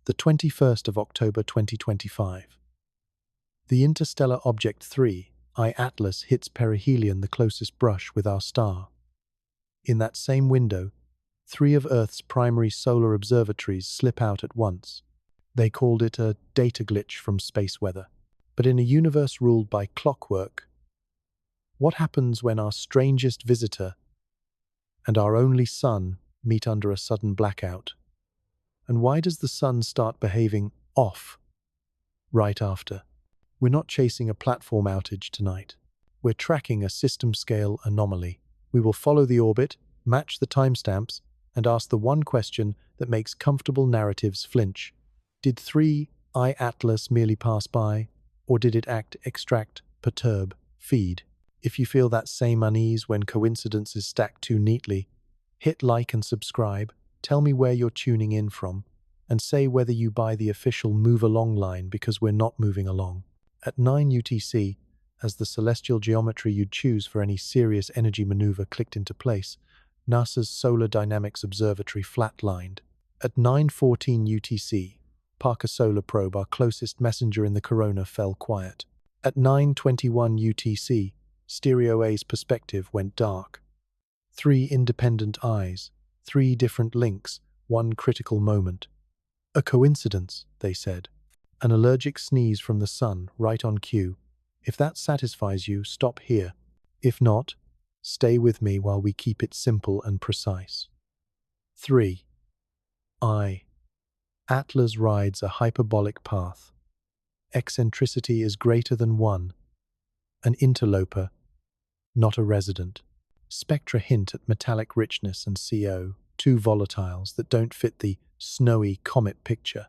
the 21st of October 2025. The interstellar object 3, I-Atlas, hits perihelion, the closest brush with our star. In that same window, 3 of Earth's primary solar observatories slip out at once. They called it a data glitch from space weather. But in a universe ruled by clockwork, what happens when our strangest visitor and our only sun meet under a sudden blackout? And why does the sun start behaving off right after? We're not chasing a platform outage tonight. We're tracking a system-scale anomaly. We will follow the orbit, match the timestamps, and ask the one question that makes comfortable narratives flinch. Did 3 I-Atlas merely pass by, or did it act, extract, perturb, feed? If you feel that same unease when coincidences stack too neatly, hit like and subscribe, tell me where you're tuning in from, and say whether you buy the official move along line, because we're not moving along. At 9 UTC, as the celestial geometry you'd choose for any serious energy maneuver clicked into place, NASA's Solar Dynamics Observatory flatlined. At 9:14 UTC, Parker Solar Probe, our closest messenger in the corona, fell quiet. At 9:21 UTC, Stereo A's perspective went dark. 3 independent eyes, 3 different links, 1 critical moment. A coincidence, they said. An allergic sneeze from the sun, right on cue. If that satisfies you, stop here. If not, stay with me while we keep it simple and precise. 3. I-Atlas rides a hyperbolic path. Eccentricity is greater than 1. An interloper, not a resident. Spectra hint at metallic richness and CO, 2 volatiles that don't fit the snowy comet picture.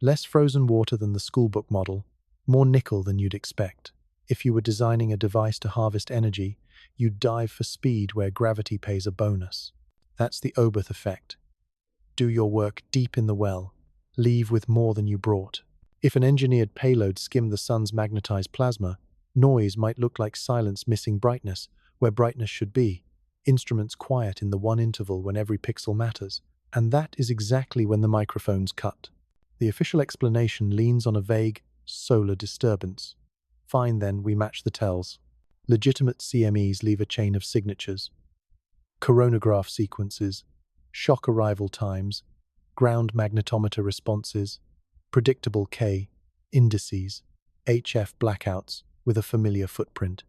Less frozen water than the schoolbook model, more nickel than you'd expect. If you were designing a device to harvest energy, you'd dive for speed where gravity pays a bonus. That's the Oberth effect. Do your work deep in the well. Leave with more than you brought. If an engineered payload skimmed the sun's magnetized plasma, noise might look like silence missing brightness, where brightness should be. Instruments quiet in the one interval when every pixel matters. And that is exactly when the microphones cut. The official explanation leans on a vague solar disturbance. Fine then, we match the tells. Legitimate CMEs leave a chain of signatures. Coronagraph sequences, shock arrival times, ground magnetometer responses, predictable K, indices, HF blackouts with a familiar footprint.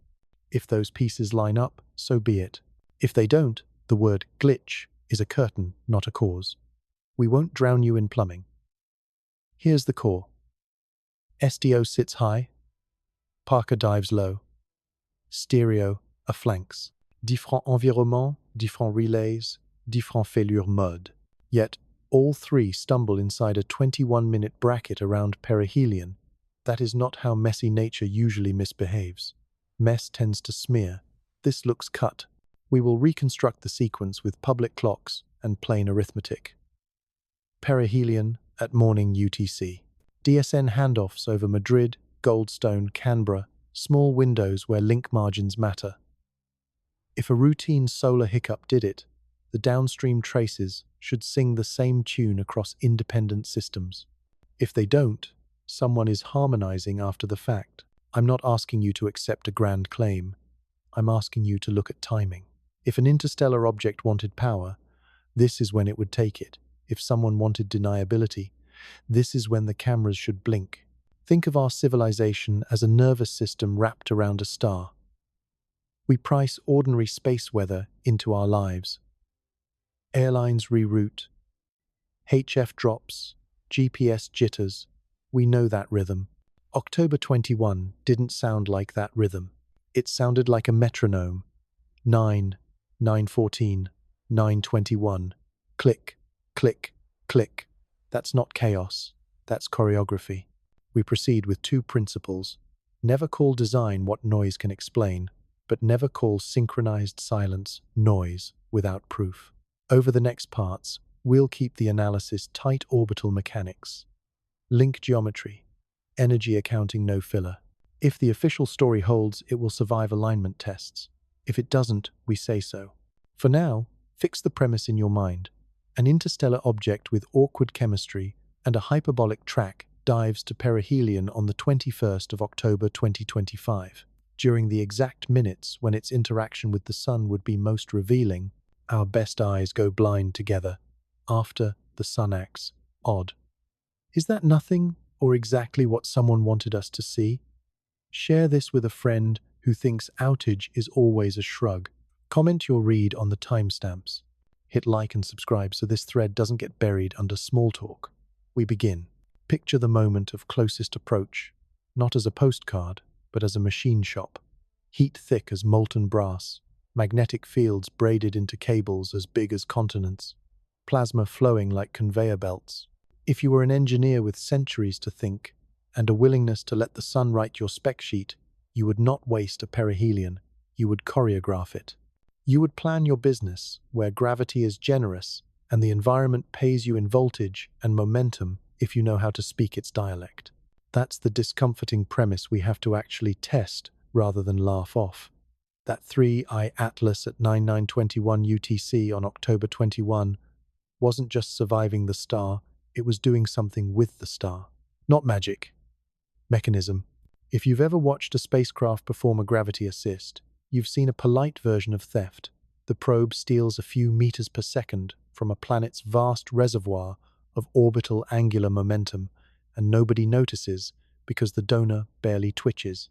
If those pieces line up, so be it. If they don't, the word glitch is a curtain, not a cause. We won't drown you in plumbing. Here's the core. SDO sits high. Parker dives low. Stereo a flanks. Différents environnements, différents relays, différents failure mode. Yet, all 3 stumble inside a 21-minute bracket around perihelion. That is not how messy nature usually misbehaves. Mess tends to smear. This looks cut. We will reconstruct the sequence with public clocks and plain arithmetic. Perihelion at morning UTC. DSN handoffs over Madrid, Goldstone, Canberra, small windows where link margins matter. If a routine solar hiccup did it, the downstream traces should sing the same tune across independent systems. If they don't, someone is harmonizing after the fact. I'm not asking you to accept a grand claim. I'm asking you to look at timing. If an interstellar object wanted power, this is when it would take it. If someone wanted deniability, this is when the cameras should blink. Think of our civilization as a nervous system wrapped around a star. We price ordinary space weather into our lives. Airlines reroute. HF drops. GPS jitters. We know that rhythm. October 21 didn't sound like that rhythm. It sounded like a metronome. 9, 9:14, 9:21. Click, click, click. That's not chaos. That's choreography. We proceed with 2 principles. Never call design what noise can explain, but never call synchronized silence noise without proof. Over the next parts, we'll keep the analysis tight orbital mechanics. Link geometry. Energy accounting no filler. If the official story holds, it will survive alignment tests. If it doesn't, we say so. For now, fix the premise in your mind. An interstellar object with awkward chemistry and a hyperbolic track dives to perihelion on the 21st of October 2025. During the exact minutes when its interaction with the sun would be most revealing, our best eyes go blind together. After the sun acts odd. Is that nothing or exactly what someone wanted us to see? Share this with a friend who thinks outage is always a shrug. Comment your read on the timestamps. Hit like and subscribe so this thread doesn't get buried under small talk. We begin. Picture the moment of closest approach, not as a postcard, but as a machine shop. Heat thick as molten brass, magnetic fields braided into cables as big as continents, plasma flowing like conveyor belts. If you were an engineer with centuries to think, and a willingness to let the sun write your spec sheet, you would not waste a perihelion, you would choreograph it. You would plan your business where gravity is generous and the environment pays you in voltage and momentum if you know how to speak its dialect. That's the discomforting premise we have to actually test rather than laugh off. That 3i Atlas at 9921 UTC on October 21 wasn't just surviving the star, it was doing something with the star. Not magic. Mechanism. If you've ever watched a spacecraft perform a gravity assist, you've seen a polite version of theft. The probe steals a few meters per second from a planet's vast reservoir of orbital angular momentum, and nobody notices because the donor barely twitches.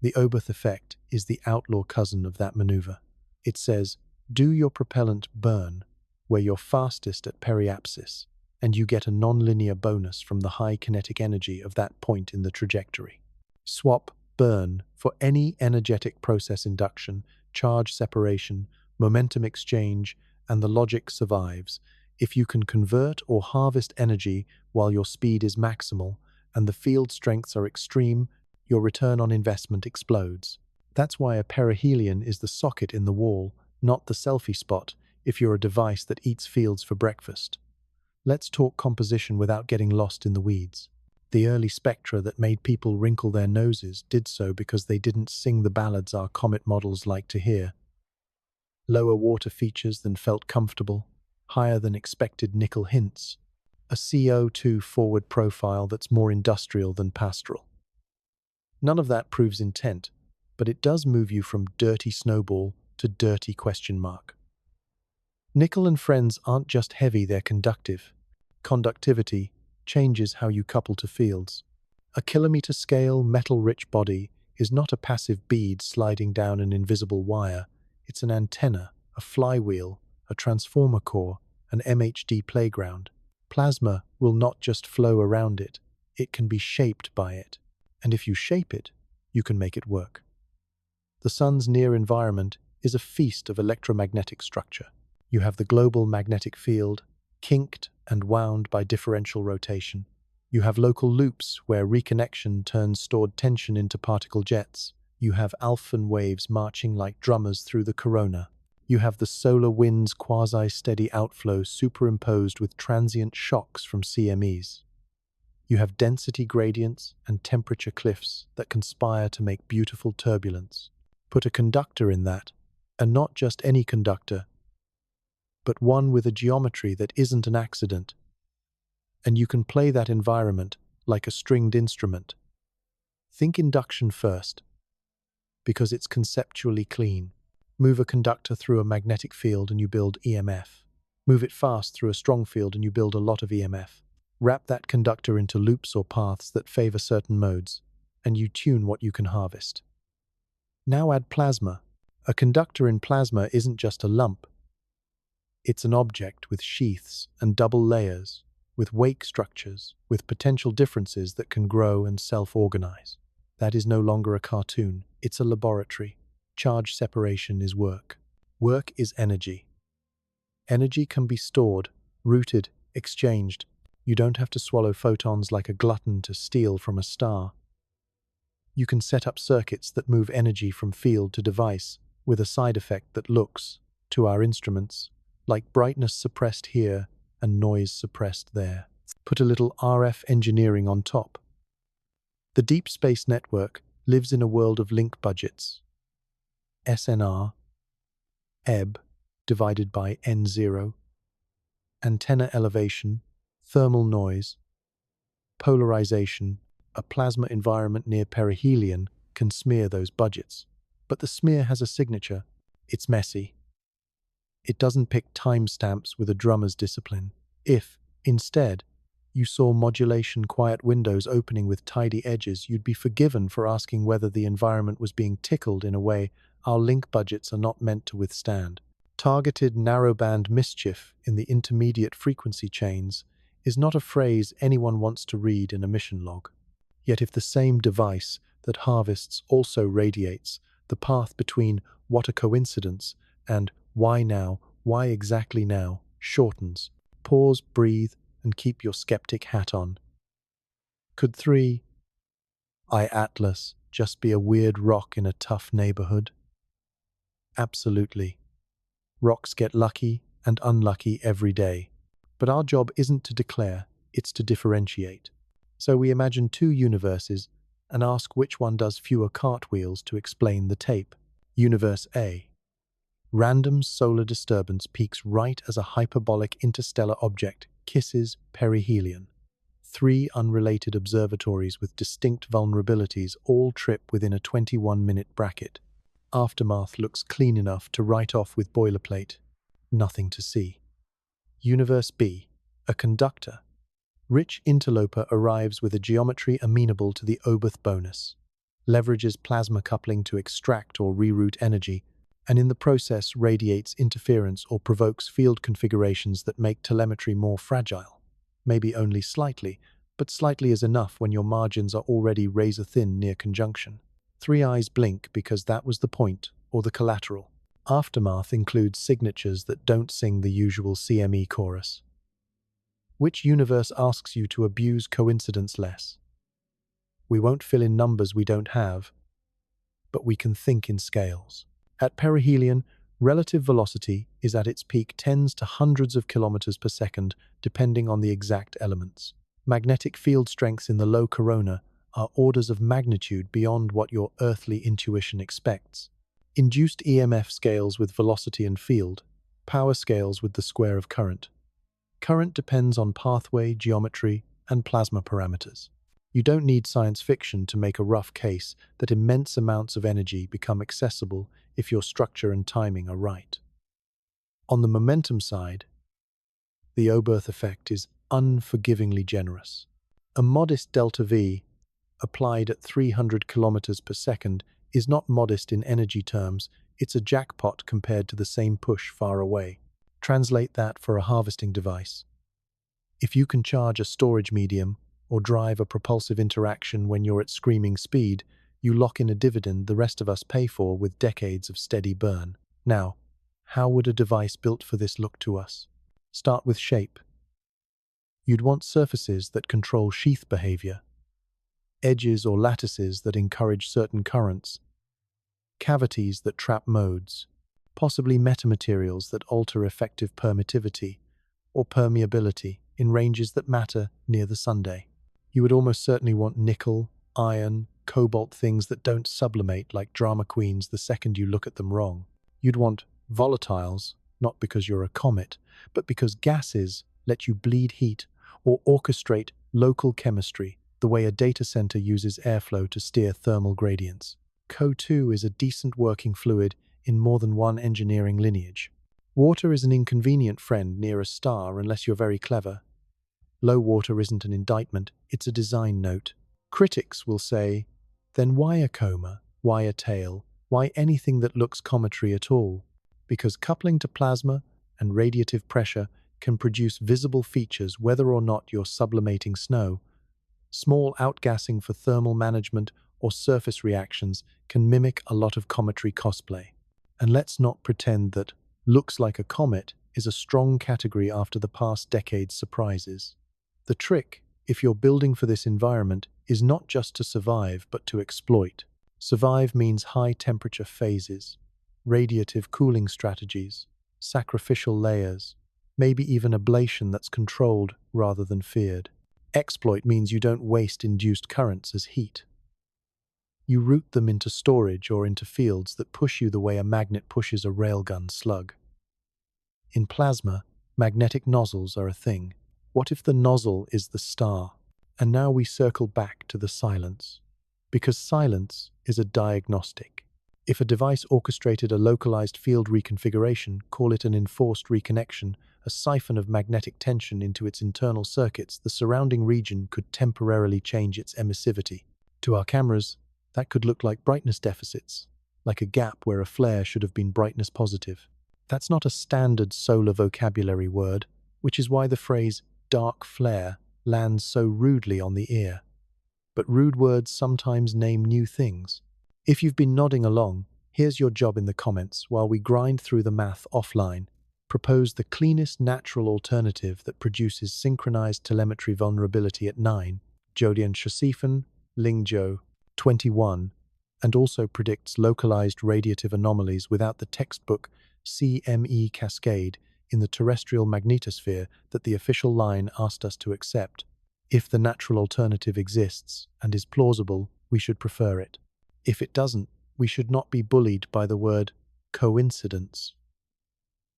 The Oberth effect is the outlaw cousin of that maneuver. It says, do your propellant burn where you're fastest at periapsis, and you get a nonlinear bonus from the high kinetic energy of that point in the trajectory. Swap burn for any energetic process induction, charge separation, momentum exchange, and the logic survives. If you can convert or harvest energy while your speed is maximal and the field strengths are extreme, your return on investment explodes. That's why a perihelion is the socket in the wall, not the selfie spot, if you're a device that eats fields for breakfast. Let's talk composition without getting lost in the weeds. The early spectra that made people wrinkle their noses did so because they didn't sing the ballads our comet models like to hear. Lower water features than felt comfortable, higher than expected nickel hints, a CO2 forward profile that's more industrial than pastoral. None of that proves intent, but it does move you from dirty snowball to dirty question mark. Nickel and friends aren't just heavy, they're conductive. Conductivity changes how you couple to fields. A kilometer-scale, metal-rich body is not a passive bead sliding down an invisible wire. It's an antenna, a flywheel, a transformer core, an MHD playground. Plasma will not just flow around it, it can be shaped by it. And if you shape it, you can make it work. The sun's near environment is a feast of electromagnetic structure. You have the global magnetic field, kinked and wound by differential rotation. You have local loops where reconnection turns stored tension into particle jets. You have Alfvén waves marching like drummers through the corona. You have the solar wind's quasi-steady outflow superimposed with transient shocks from CMEs. You have density gradients and temperature cliffs that conspire to make beautiful turbulence. Put a conductor in that, and not just any conductor, but one with a geometry that isn't an accident. And you can play that environment like a stringed instrument. Think induction first, because it's conceptually clean. Move a conductor through a magnetic field and you build EMF. Move it fast through a strong field and you build a lot of EMF. Wrap that conductor into loops or paths that favor certain modes, and you tune what you can harvest. Now add plasma. A conductor in plasma isn't just a lump. It's an object with sheaths and double layers, with wake structures, with potential differences that can grow and self-organize. That is no longer a cartoon, it's a laboratory. Charge separation is work. Work is energy. Energy can be stored, routed, exchanged. You don't have to swallow photons like a glutton to steal from a star. You can set up circuits that move energy from field to device with a side effect that looks, to our instruments, like brightness suppressed here and noise suppressed there. Put a little RF engineering on top. The Deep Space Network lives in a world of link budgets. SNR, ebb divided by N0, antenna elevation, thermal noise, polarization, a plasma environment near perihelion can smear those budgets. But the smear has a signature. It's messy. It doesn't pick timestamps with a drummer's discipline. If, instead, you saw modulation quiet windows opening with tidy edges, you'd be forgiven for asking whether the environment was being tickled in a way our link budgets are not meant to withstand. Targeted narrowband mischief in the intermediate frequency chains is not a phrase anyone wants to read in a mission log. Yet if the same device that harvests also radiates, the path between "what a coincidence" and "why now, why exactly now" shortens. Pause, breathe, and keep your skeptic hat on. Could 3I Atlas just be a weird rock in a tough neighborhood? Absolutely. Rocks get lucky and unlucky every day. But our job isn't to declare, it's to differentiate. So we imagine two universes and ask which one does fewer cartwheels to explain the tape. Universe A. Random solar disturbance peaks right as a hyperbolic interstellar object kisses perihelion. 3 unrelated observatories with distinct vulnerabilities all trip within a 21-minute bracket. Aftermath looks clean enough to write off with boilerplate. Nothing to see. Universe B. A conductor. Rich interloper arrives with a geometry amenable to the Oberth bonus, leverages plasma coupling to extract or reroute energy, and in the process radiates interference or provokes field configurations that make telemetry more fragile. Maybe only slightly, but slightly is enough when your margins are already razor-thin near conjunction. 3 eyes blink because that was the point, or the collateral. Aftermath includes signatures that don't sing the usual CME chorus. Which universe asks you to abuse coincidence less? We won't fill in numbers we don't have, but we can think in scales. At perihelion, relative velocity is at its peak tens to hundreds of kilometers per second, depending on the exact elements. Magnetic field strengths in the low corona are orders of magnitude beyond what your earthly intuition expects. Induced EMF scales with velocity and field, power scales with the square of current. Current depends on pathway, geometry, and plasma parameters. You don't need science fiction to make a rough case that immense amounts of energy become accessible if your structure and timing are right. On the momentum side, the Oberth effect is unforgivingly generous. A modest delta V, applied at 300 kilometers per second, is not modest in energy terms, it's a jackpot compared to the same push far away. Translate that for a harvesting device. If you can charge a storage medium or drive a propulsive interaction when you're at screaming speed, you lock in a dividend the rest of us pay for with decades of steady burn. Now, how would a device built for this look to us? Start with shape. You'd want surfaces that control sheath behavior, edges or lattices that encourage certain currents, cavities that trap modes, possibly metamaterials that alter effective permittivity or permeability in ranges that matter near the Sunday. You would almost certainly want nickel, iron, cobalt, things that don't sublimate like drama queens the second you look at them wrong. You'd want volatiles, not because you're a comet, but because gases let you bleed heat or orchestrate local chemistry the way a data center uses airflow to steer thermal gradients. CO2 is a decent working fluid in more than one engineering lineage. Water is an inconvenient friend near a star unless you're very clever. Low water isn't an indictment, it's a design note. Critics will say, then why a coma? Why a tail? Why anything that looks cometary at all? Because coupling to plasma and radiative pressure can produce visible features whether or not you're sublimating snow. Small outgassing for thermal management or surface reactions can mimic a lot of cometary cosplay. And let's not pretend that looks like a comet is a strong category after the past decade's surprises. The trick, if you're building for this environment, is not just to survive, but to exploit. Survive means high temperature phases, radiative cooling strategies, sacrificial layers, maybe even ablation that's controlled rather than feared. Exploit means you don't waste induced currents as heat. You route them into storage or into fields that push you the way a magnet pushes a railgun slug. In plasma, magnetic nozzles are a thing. What if the nozzle is the star? And now we circle back to the silence, because silence is a diagnostic. If a device orchestrated a localized field reconfiguration, call it an enforced reconnection, a siphon of magnetic tension into its internal circuits, the surrounding region could temporarily change its emissivity. To our cameras, that could look like brightness deficits, like a gap where a flare should have been brightness positive. That's not a standard solar vocabulary word, which is why the phrase dark flare lands so rudely on the ear. But rude words sometimes name new things. If you've been nodding along, here's your job in the comments while we grind through the math offline. Propose the cleanest natural alternative that produces synchronized telemetry vulnerability at 9, Jodian Shosifan, Lingzhou, 21, and also predicts localized radiative anomalies without the textbook CME cascade in the terrestrial magnetosphere that the official line asked us to accept. If the natural alternative exists and is plausible, we should prefer it. If it doesn't, we should not be bullied by the word coincidence.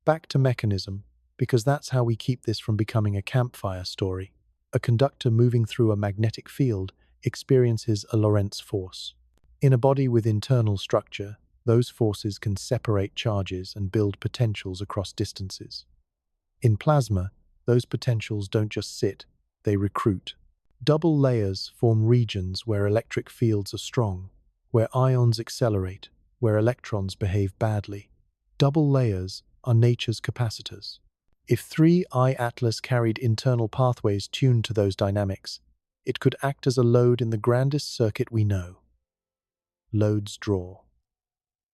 Back to mechanism, because that's how we keep this from becoming a campfire story. A conductor moving through a magnetic field experiences a Lorentz force. In a body with internal structure, those forces can separate charges and build potentials across distances. In plasma, those potentials don't just sit, they recruit. Double layers form regions where electric fields are strong, where ions accelerate, where electrons behave badly. Double layers are nature's capacitors. If 3I Atlas carried internal pathways tuned to those dynamics, it could act as a load in the grandest circuit we know. Loads draw.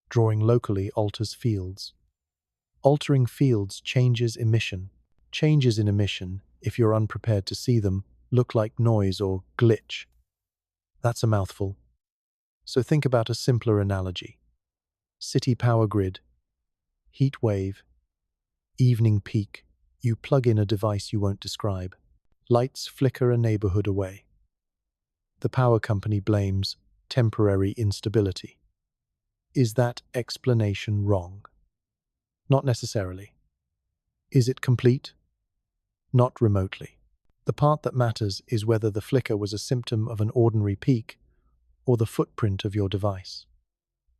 Drawing locally alters fields. Altering fields changes emission. Changes in emission, if you're unprepared to see them, look like noise or glitch. That's a mouthful. So think about a simpler analogy. City power grid, heat wave, evening peak. You plug in a device you won't describe. Lights flicker a neighborhood away. The power company blames temporary instability. Is that explanation wrong? Not necessarily. Is it complete? Not remotely. The part that matters is whether the flicker was a symptom of an ordinary peak or the footprint of your device.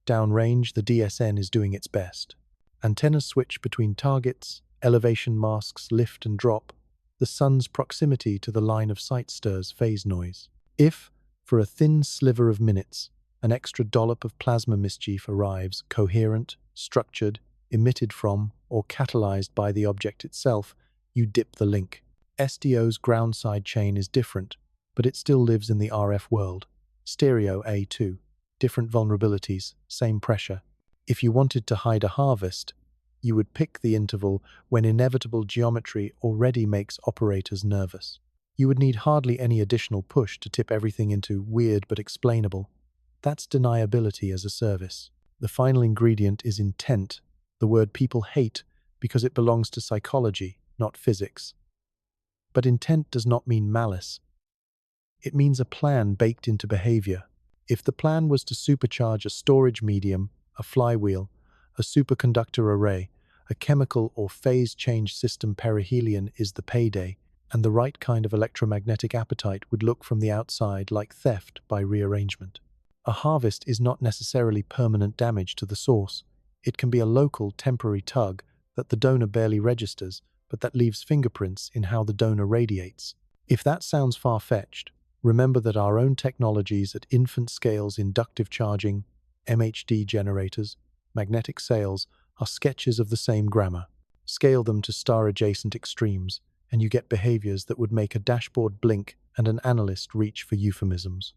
Downrange, the DSN is doing its best. Antennas switch between targets, elevation masks lift and drop. The sun's proximity to the line of sight stirs phase noise. If, for a thin sliver of minutes, an extra dollop of plasma mischief arrives, coherent, structured, emitted from, or catalyzed by the object itself, you dip the link. SDO's ground side chain is different, but it still lives in the RF world. Stereo A2. Different vulnerabilities, same pressure. If you wanted to hide a harvest, you would pick the interval when inevitable geometry already makes operators nervous. You would need hardly any additional push to tip everything into weird but explainable. That's deniability as a service. The final ingredient is intent, the word people hate because it belongs to psychology, not physics. But intent does not mean malice. It means a plan baked into behavior. If the plan was to supercharge a storage medium, a flywheel, a superconductor array, a chemical or phase change system, perihelion is the payday, and the right kind of electromagnetic appetite would look from the outside like theft by rearrangement. A harvest is not necessarily permanent damage to the source. It can be a local, temporary tug that the donor barely registers, but that leaves fingerprints in how the donor radiates. If that sounds far-fetched, remember that our own technologies at infant scales, inductive charging, MHD generators, magnetic sails, are sketches of the same grammar. Scale them to star-adjacent extremes, and you get behaviors that would make a dashboard blink and an analyst reach for euphemisms.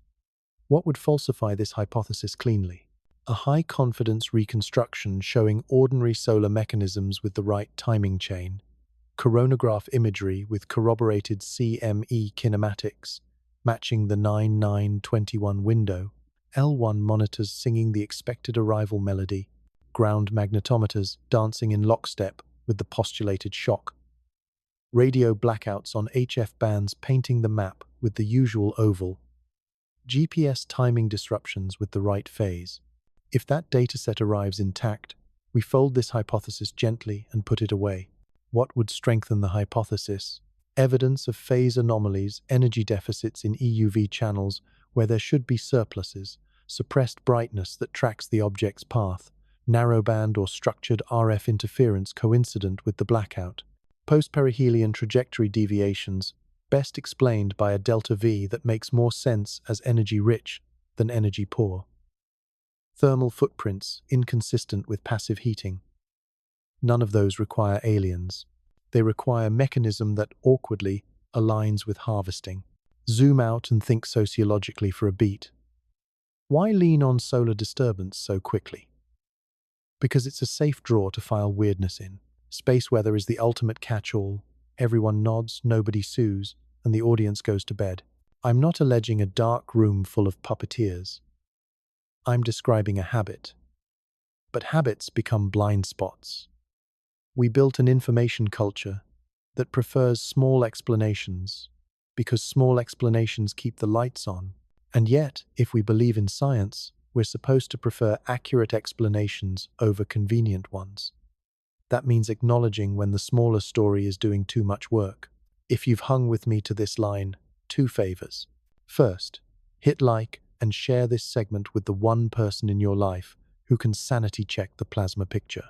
What would falsify this hypothesis cleanly? A high-confidence reconstruction showing ordinary solar mechanisms with the right timing chain, coronagraph imagery with corroborated CME kinematics, matching the 9921 window, L1 monitors singing the expected arrival melody, ground magnetometers dancing in lockstep with the postulated shock, radio blackouts on HF bands painting the map with the usual oval, GPS timing disruptions with the right phase. If that dataset arrives intact, we fold this hypothesis gently and put it away. What would strengthen the hypothesis? Evidence of phase anomalies, energy deficits in EUV channels where there should be surpluses, suppressed brightness that tracks the object's path, narrowband or structured RF interference coincident with the blackout. Post-perihelion trajectory deviations, best explained by a delta V that makes more sense as energy-rich than energy-poor. Thermal footprints, inconsistent with passive heating. None of those require aliens. They require mechanism that awkwardly aligns with harvesting. Zoom out and think sociologically for a beat. Why lean on solar disturbance so quickly? Because it's a safe draw to file weirdness in. Space weather is the ultimate catch-all. Everyone nods, nobody sues, and the audience goes to bed. I'm not alleging a dark room full of puppeteers. I'm describing a habit. But habits become blind spots. We built an information culture that prefers small explanations because small explanations keep the lights on. And yet, if we believe in science, we're supposed to prefer accurate explanations over convenient ones. That means acknowledging when the smaller story is doing too much work. If you've hung with me to this line, 2 favors. First, hit like and share this segment with the one person in your life who can sanity check the plasma picture.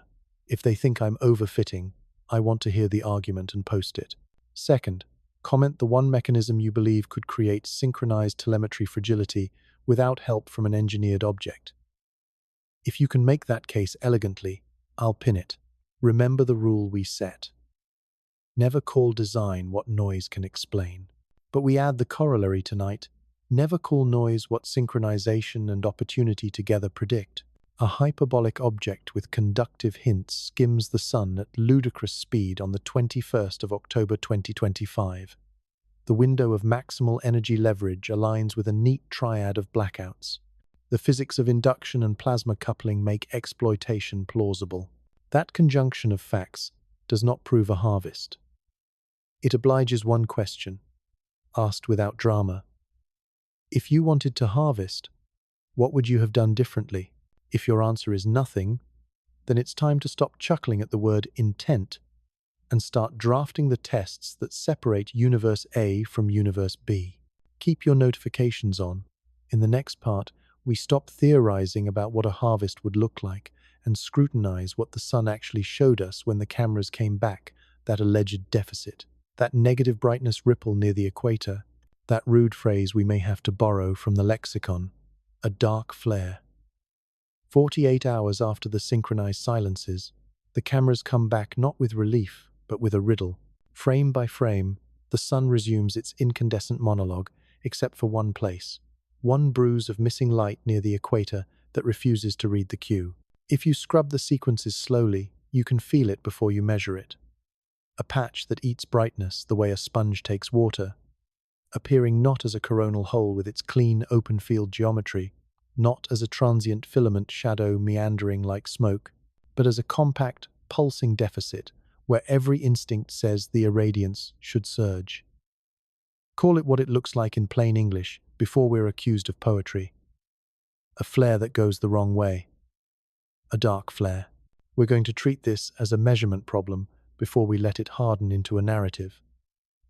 If they think I'm overfitting, I want to hear the argument and post it. Second, comment the one mechanism you believe could create synchronized telemetry fragility without help from an engineered object. If you can make that case elegantly, I'll pin it. Remember the rule we set. Never call design what noise can explain. But we add the corollary tonight. Never call noise what synchronization and opportunity together predict. A hyperbolic object with conductive hints skims the sun at ludicrous speed on the 21st of October 2025. The window of maximal energy leverage aligns with a neat triad of blackouts. The physics of induction and plasma coupling make exploitation plausible. That conjunction of facts does not prove a harvest. It obliges one question, asked without drama. If you wanted to harvest, what would you have done differently? If your answer is nothing, then it's time to stop chuckling at the word intent and start drafting the tests that separate Universe A from Universe B. Keep your notifications on. In the next part, we stop theorizing about what a harvest would look like and scrutinize what the sun actually showed us when the cameras came back, that alleged deficit, that negative brightness ripple near the equator, that rude phrase we may have to borrow from the lexicon, a dark flare. 48 hours after the synchronized silences, the cameras come back not with relief, but with a riddle. Frame by frame, the sun resumes its incandescent monologue, except for one place, one bruise of missing light near the equator that refuses to read the cue. If you scrub the sequences slowly, you can feel it before you measure it. A patch that eats brightness the way a sponge takes water, appearing not as a coronal hole with its clean open field geometry, not as a transient filament shadow meandering like smoke, but as a compact, pulsing deficit where every instinct says the irradiance should surge. Call it what it looks like in plain English before we're accused of poetry. A flare that goes the wrong way. A dark flare. We're going to treat this as a measurement problem before we let it harden into a narrative.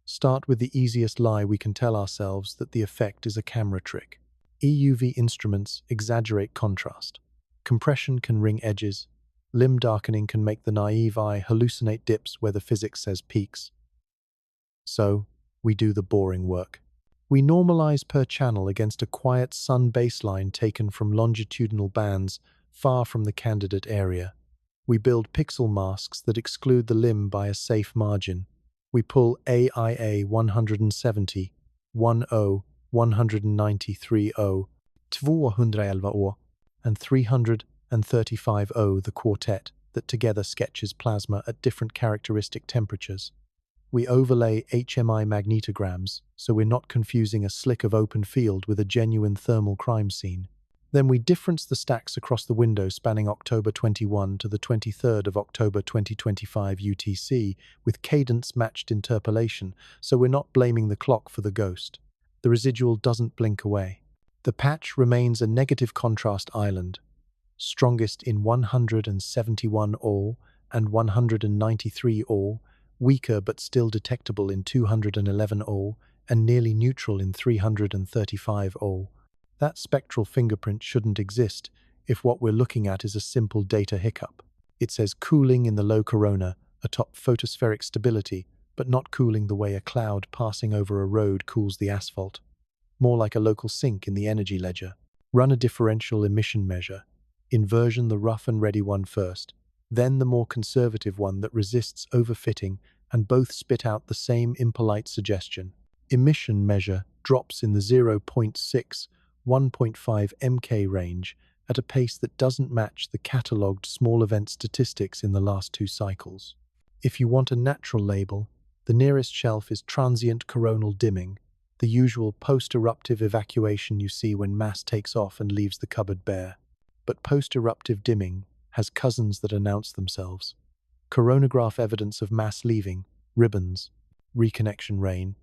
Start with the easiest lie we can tell ourselves, that the effect is a camera trick. EUV instruments exaggerate contrast. Compression can ring edges. Limb darkening can make the naive eye hallucinate dips where the physics says peaks. So, we do the boring work. We normalize per channel against a quiet sun baseline taken from longitudinal bands far from the candidate area. We build pixel masks that exclude the limb by a safe margin. We pull AIA 170, 10, 193 O, 211 O, and 335 O, the quartet that together sketches plasma at different characteristic temperatures. We overlay HMI magnetograms so we're not confusing a slick of open field with a genuine thermal crime scene. Then we difference the stacks across the window spanning October 21 to the 23rd of October 2025 UTC with cadence-matched interpolation, so we're not blaming the clock for the ghost. The residual doesn't blink away. The patch remains a negative contrast island, strongest in 171 all and 193 all, weaker but still detectable in 211 O and nearly neutral in 335 O. That spectral fingerprint shouldn't exist if what we're looking at is a simple data hiccup. It says cooling in the low corona, atop photospheric stability, but not cooling the way a cloud passing over a road cools the asphalt. More like a local sink in the energy ledger. Run a differential emission measure. Inversion the rough and ready one first, then the more conservative one that resists overfitting, and both spit out the same impolite suggestion. Emission measure drops in the 0.6, 1.5 mK range at a pace that doesn't match the catalogued small event statistics in the last 2 cycles. If you want a natural label, the nearest shelf is transient coronal dimming, the usual post-eruptive evacuation you see when mass takes off and leaves the cupboard bare. But post-eruptive dimming has cousins that announce themselves. Coronagraph evidence of mass leaving, ribbons, reconnection rain.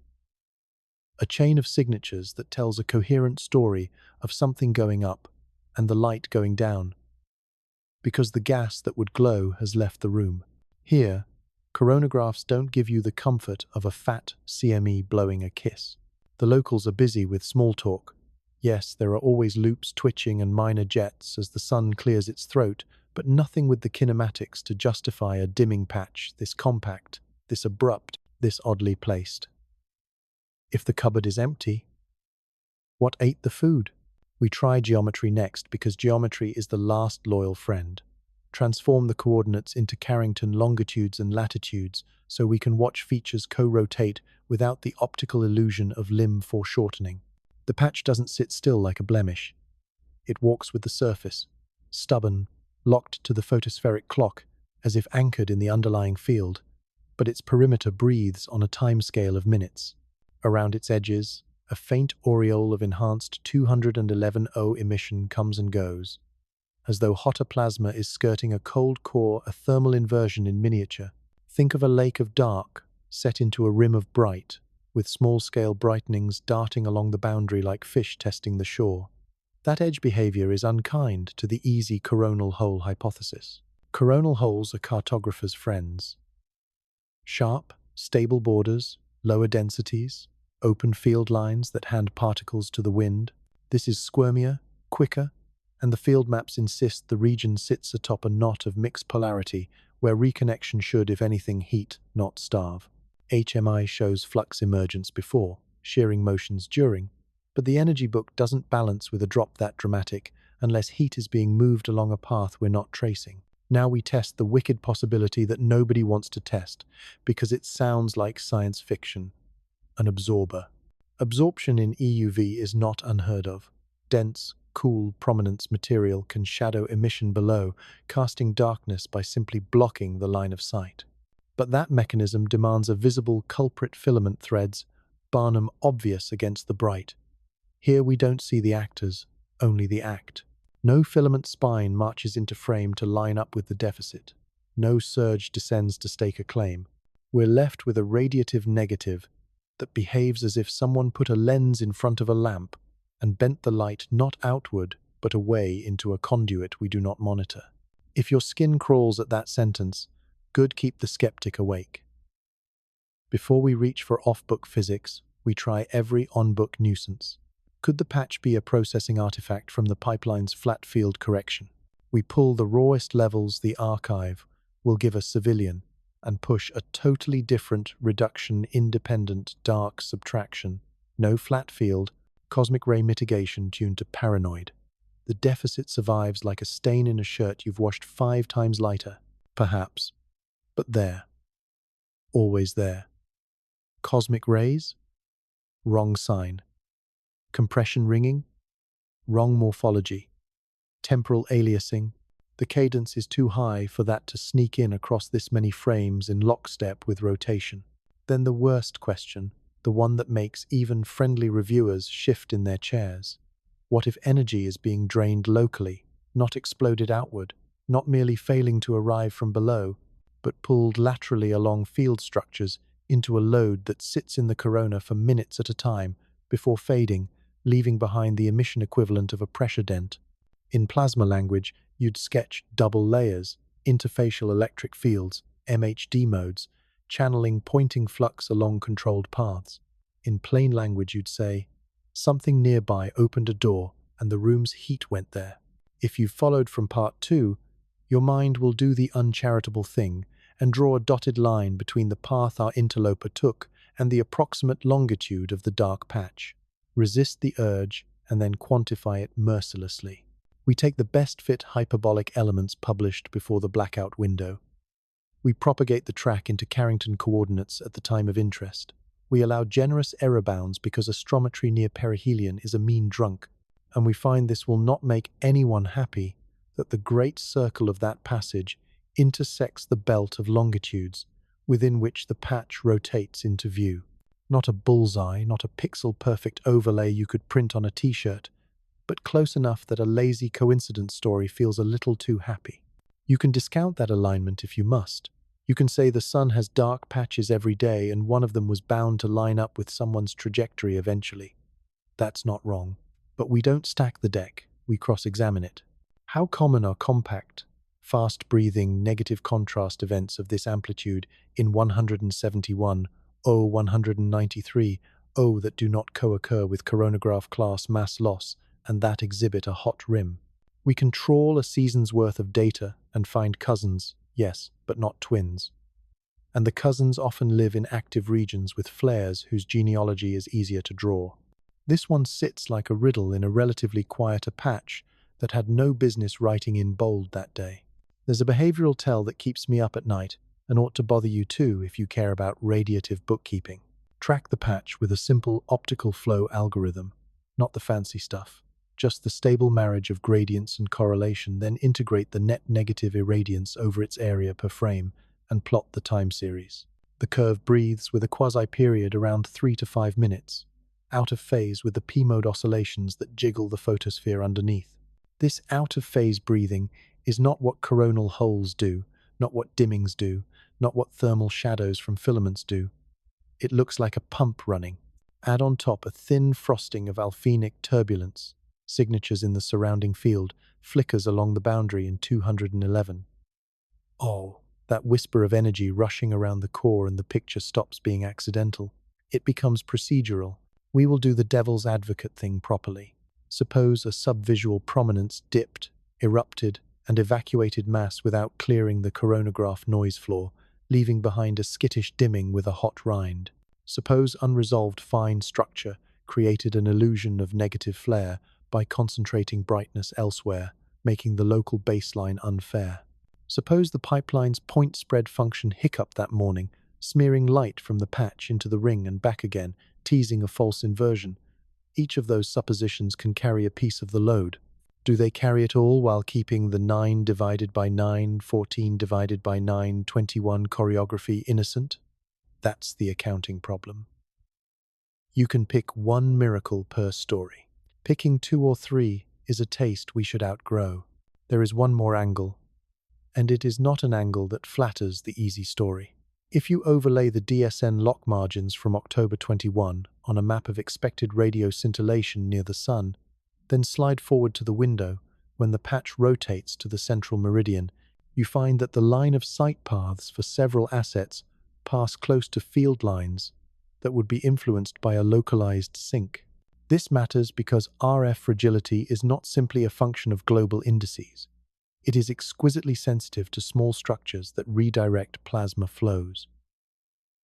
A chain of signatures that tells a coherent story of something going up and the light going down, because the gas that would glow has left the room. Here, coronagraphs don't give you the comfort of a fat CME blowing a kiss. The locals are busy with small talk. Yes, there are always loops twitching and minor jets as the sun clears its throat, but nothing with the kinematics to justify a dimming patch this compact, this abrupt, this oddly placed. If the cupboard is empty, what ate the food? We try geometry next because geometry is the last loyal friend. Transform the coordinates into Carrington longitudes and latitudes so we can watch features co-rotate without the optical illusion of limb foreshortening. The patch doesn't sit still like a blemish. It walks with the surface, stubborn, locked to the photospheric clock as if anchored in the underlying field, but its perimeter breathes on a timescale of minutes. Around its edges, a faint aureole of enhanced 211 O emission comes and goes, as though hotter plasma is skirting a cold core, a thermal inversion in miniature. Think of a lake of dark set into a rim of bright, with small-scale brightenings darting along the boundary like fish testing the shore. That edge behavior is unkind to the easy coronal hole hypothesis. Coronal holes are cartographers' friends. Sharp, stable borders, lower densities, open field lines that hand particles to the wind. This is squirmier, quicker, and the field maps insist the region sits atop a knot of mixed polarity where reconnection should, if anything, heat, not starve. HMI shows flux emergence before, shearing motions during, but the energy book doesn't balance with a drop that dramatic unless heat is being moved along a path we're not tracing. Now we test the wicked possibility that nobody wants to test because it sounds like science fiction. An absorber. Absorption in EUV is not unheard of. Dense, cool prominence material can shadow emission below, casting darkness by simply blocking the line of sight. But that mechanism demands a visible culprit filament threads, Barnum obvious against the bright. Here we don't see the actors, only the act. No filament spine marches into frame to line up with the deficit. No surge descends to stake a claim. We're left with a radiative negative that behaves as if someone put a lens in front of a lamp and bent the light not outward but away into a conduit we do not monitor. If your skin crawls at that sentence, good keep the skeptic awake. Before we reach for off-book physics, we try every on-book nuisance. Could the patch be a processing artifact from the pipeline's flat field correction? We pull the rawest levels the archive will give us civilian and push a totally different reduction-independent dark subtraction, no flat field, cosmic ray mitigation tuned to paranoid. The deficit survives like a stain in a shirt you've washed 5 times lighter, perhaps. But there. Always there. Cosmic rays? Wrong sign. Compression ringing? Wrong morphology. Temporal aliasing? The cadence is too high for that to sneak in across this many frames in lockstep with rotation. Then the worst question, the one that makes even friendly reviewers shift in their chairs. What if energy is being drained locally, not exploded outward, not merely failing to arrive from below, but pulled laterally along field structures into a load that sits in the corona for minutes at a time before fading, leaving behind the emission equivalent of a pressure dent? In plasma language, you'd sketch double layers, interfacial electric fields, MHD modes, channeling pointing flux along controlled paths. In plain language, you'd say, something nearby opened a door and the room's heat went there. If you've followed from part 2, your mind will do the uncharitable thing and draw a dotted line between the path our interloper took and the approximate longitude of the dark patch. Resist the urge and then quantify it mercilessly. We take the best fit hyperbolic elements published before the blackout window. We propagate the track into Carrington coordinates at the time of interest. We allow generous error bounds because astrometry near perihelion is a mean drunk, and we find this will not make anyone happy that the great circle of that passage intersects the belt of longitudes within which the patch rotates into view. Not a bullseye, not a pixel-perfect overlay you could print on a t-shirt, but close enough that a lazy coincidence story feels a little too happy. You can discount that alignment if you must. You can say the sun has dark patches every day and one of them was bound to line up with someone's trajectory eventually. That's not wrong. But we don't stack the deck, we cross-examine it. How common are compact, fast-breathing, negative contrast events of this amplitude in 171, 193, that do not co-occur with coronagraph class mass loss and that exhibit a hot rim? We can trawl a season's worth of data and find cousins, yes, but not twins. And the cousins often live in active regions with flares whose genealogy is easier to draw. This one sits like a riddle in a relatively quieter patch that had no business writing in bold that day. There's a behavioral tell that keeps me up at night and ought to bother you too if you care about radiative bookkeeping. Track the patch with a simple optical flow algorithm, not the fancy stuff. Just the stable marriage of gradients and correlation, then integrate the net negative irradiance over its area per frame and plot the time series. The curve breathes with a quasi-period around 3 to 5 minutes, out of phase with the P-mode oscillations that jiggle the photosphere underneath. This out-of-phase breathing is not what coronal holes do, not what dimmings do, not what thermal shadows from filaments do. It looks like a pump running. Add on top a thin frosting of alphenic turbulence, signatures in the surrounding field, flickers along the boundary in 211. Oh, that whisper of energy rushing around the core and the picture stops being accidental. It becomes procedural. We will do the devil's advocate thing properly. Suppose a subvisual prominence dipped, erupted, and evacuated mass without clearing the coronagraph noise floor, leaving behind a skittish dimming with a hot rind. Suppose unresolved fine structure created an illusion of negative flare by concentrating brightness elsewhere, making the local baseline unfair. Suppose the pipeline's point spread function hiccuped that morning, smearing light from the patch into the ring and back again, teasing a false inversion. Each of those suppositions can carry a piece of the load. Do they carry it all while keeping the 9 divided by 9, 14 divided by 9, 21 choreography innocent? That's the accounting problem. You can pick one miracle per story. Picking 2 or 3 is a taste we should outgrow. There is one more angle, and it is not an angle that flatters the easy story. If you overlay the DSN lock margins from October 21 on a map of expected radio scintillation near the sun, then slide forward to the window, when the patch rotates to the central meridian, you find that the line of sight paths for several assets pass close to field lines that would be influenced by a localized sink. This matters because RF fragility is not simply a function of global indices. It is exquisitely sensitive to small structures that redirect plasma flows.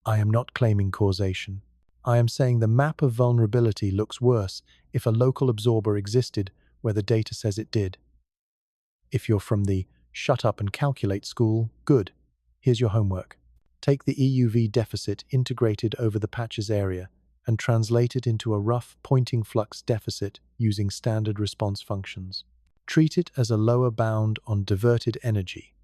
I am not claiming causation. I am saying the map of vulnerability looks worse if a local absorber existed where the data says it did. If you're from the shut up and calculate school, good. Here's your homework. Take the EUV deficit integrated over the patch's area and translate it into a rough pointing flux deficit using standard response functions. Treat it as a lower bound on diverted energy.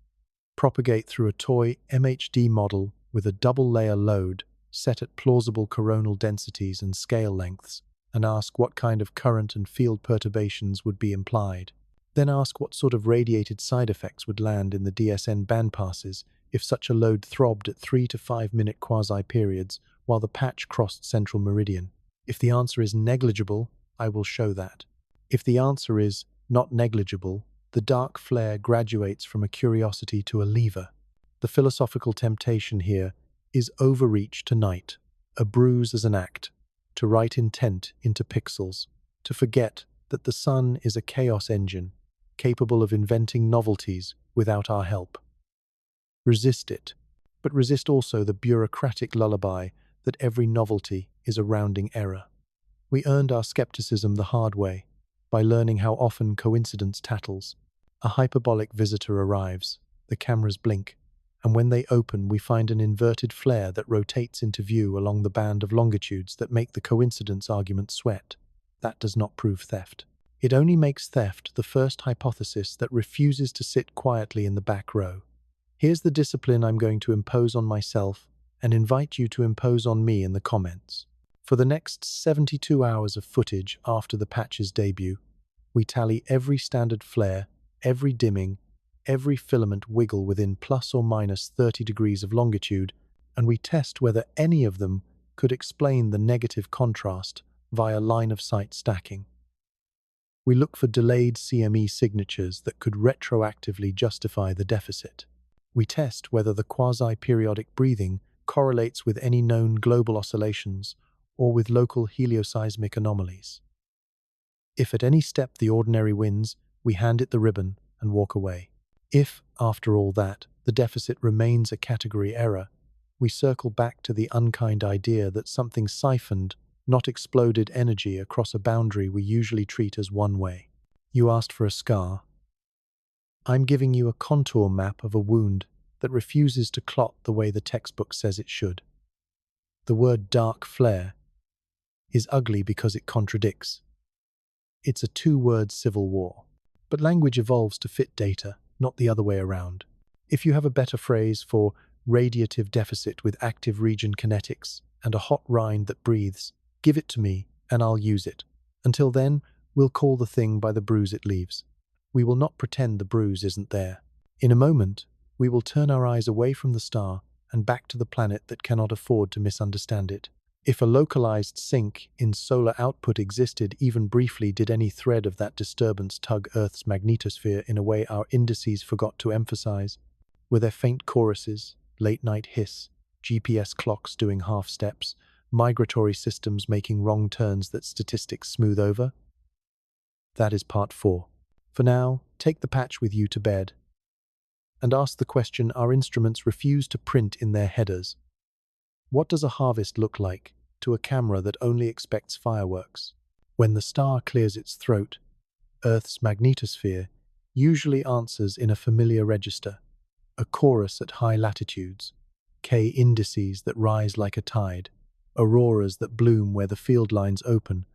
Propagate through a toy MHD model with a double-layer load set at plausible coronal densities and scale lengths, and ask what kind of current and field perturbations would be implied. Then ask what sort of radiated side effects would land in the DSN bandpasses if such a load throbbed at 3 to 5 minute quasi-periods while the patch crossed central meridian. If the answer is negligible, I will show that. If the answer is not negligible, the dark flare graduates from a curiosity to a lever. The philosophical temptation here is overreach to night, a bruise as an act, to write intent into pixels, to forget that the sun is a chaos engine, capable of inventing novelties without our help. Resist it, but resist also the bureaucratic lullaby that every novelty is a rounding error. We earned our skepticism the hard way, by learning how often coincidence tattles. A hyperbolic visitor arrives, the cameras blink, and when they open we find an inverted flare that rotates into view along the band of longitudes that make the coincidence argument sweat. That does not prove theft. It only makes theft the first hypothesis that refuses to sit quietly in the back row. Here's the discipline I'm going to impose on myself and invite you to impose on me in the comments. For the next 72 hours of footage after the patch's debut, we tally every standard flare, every dimming, every filament wiggle within plus or minus 30 degrees of longitude, and we test whether any of them could explain the negative contrast via line-of-sight stacking. We look for delayed CME signatures that could retroactively justify the deficit. We test whether the quasi-periodic breathing correlates with any known global oscillations or with local helioseismic anomalies. If at any step the ordinary wins, we hand it the ribbon and walk away. If, after all that, the deficit remains a category error, we circle back to the unkind idea that something siphoned, not exploded energy across a boundary we usually treat as one way. You asked for a scar. I'm giving you a contour map of a wound that refuses to clot the way the textbook says it should. The word dark flare is ugly because it contradicts. It's a two-word civil war. But language evolves to fit data, not the other way around. If you have a better phrase for radiative deficit with active region kinetics and a hot rind that breathes, give it to me and I'll use it. Until then, we'll call the thing by the bruise it leaves. We will not pretend the bruise isn't there. In a moment, we will turn our eyes away from the star and back to the planet that cannot afford to misunderstand it. If a localized sink in solar output existed even briefly, did any thread of that disturbance tug Earth's magnetosphere in a way our indices forgot to emphasize? Were there faint choruses, late-night hiss, GPS clocks doing half steps, migratory systems making wrong turns that statistics smooth over? That is part 4. For now, take the patch with you to bed and ask the question our instruments refuse to print in their headers. What does a harvest look like to a camera that only expects fireworks? When the star clears its throat, Earth's magnetosphere usually answers in a familiar register, a chorus at high latitudes, K indices that rise like a tide, auroras that bloom where the field lines open,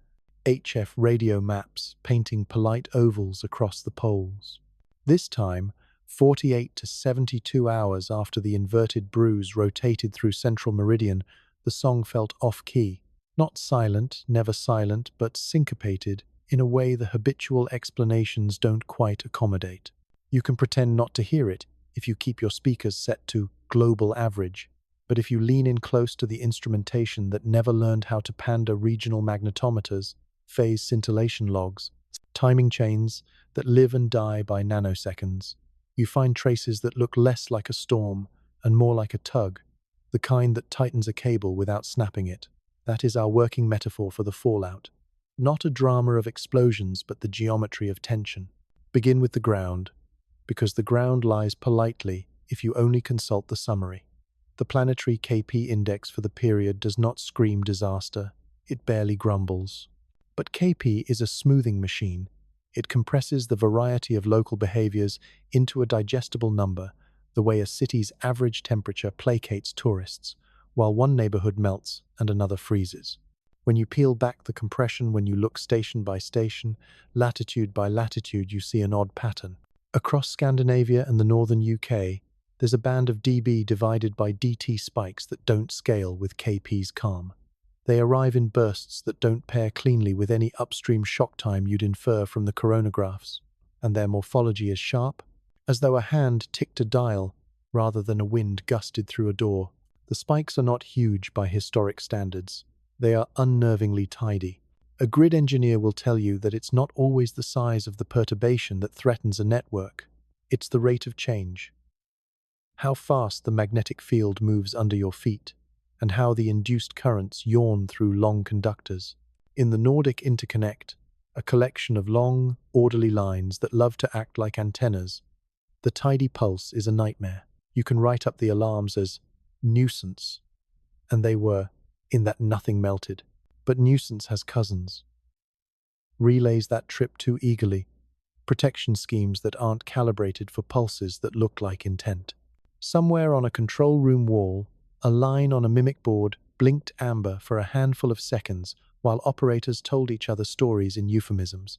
HF radio maps painting polite ovals across the poles. This time, 48 to 72 hours after the inverted bruise rotated through central meridian, the song felt off-key, not silent, never silent, but syncopated in a way the habitual explanations don't quite accommodate. You can pretend not to hear it if you keep your speakers set to global average, but if you lean in close to the instrumentation that never learned how to pander regional magnetometers, phase scintillation logs, timing chains that live and die by nanoseconds, you find traces that look less like a storm and more like a tug, the kind that tightens a cable without snapping it. That is our working metaphor for the fallout. Not a drama of explosions, but the geometry of tension. Begin with the ground, because the ground lies politely if you only consult the summary. The planetary KP index for the period does not scream disaster, it barely grumbles. But KP is a smoothing machine. It compresses the variety of local behaviors into a digestible number, the way a city's average temperature placates tourists, while one neighborhood melts and another freezes. When you peel back the compression, when you look station by station, latitude by latitude, you see an odd pattern. Across Scandinavia and the northern UK, there's a band of dB divided by dt spikes that don't scale with KP's calm. They arrive in bursts that don't pair cleanly with any upstream shock time you'd infer from the coronagraphs, and their morphology is sharp, as though a hand ticked a dial rather than a wind gusted through a door. The spikes are not huge by historic standards. They are unnervingly tidy. A grid engineer will tell you that it's not always the size of the perturbation that threatens a network. It's the rate of change. how fast the magnetic field moves under your feet, and how the induced currents yawn through long conductors. In the Nordic Interconnect, a collection of long, orderly lines that love to act like antennas, the tidy pulse is a nightmare. You can write up the alarms as nuisance, and they were, in that nothing melted. But nuisance has cousins. Relays that trip too eagerly, protection schemes that aren't calibrated for pulses that look like intent. Somewhere on a control room wall, a line on a mimic board blinked amber for a handful of seconds while operators told each other stories in euphemisms.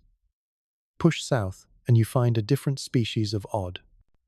Push south, and you find a different species of odd.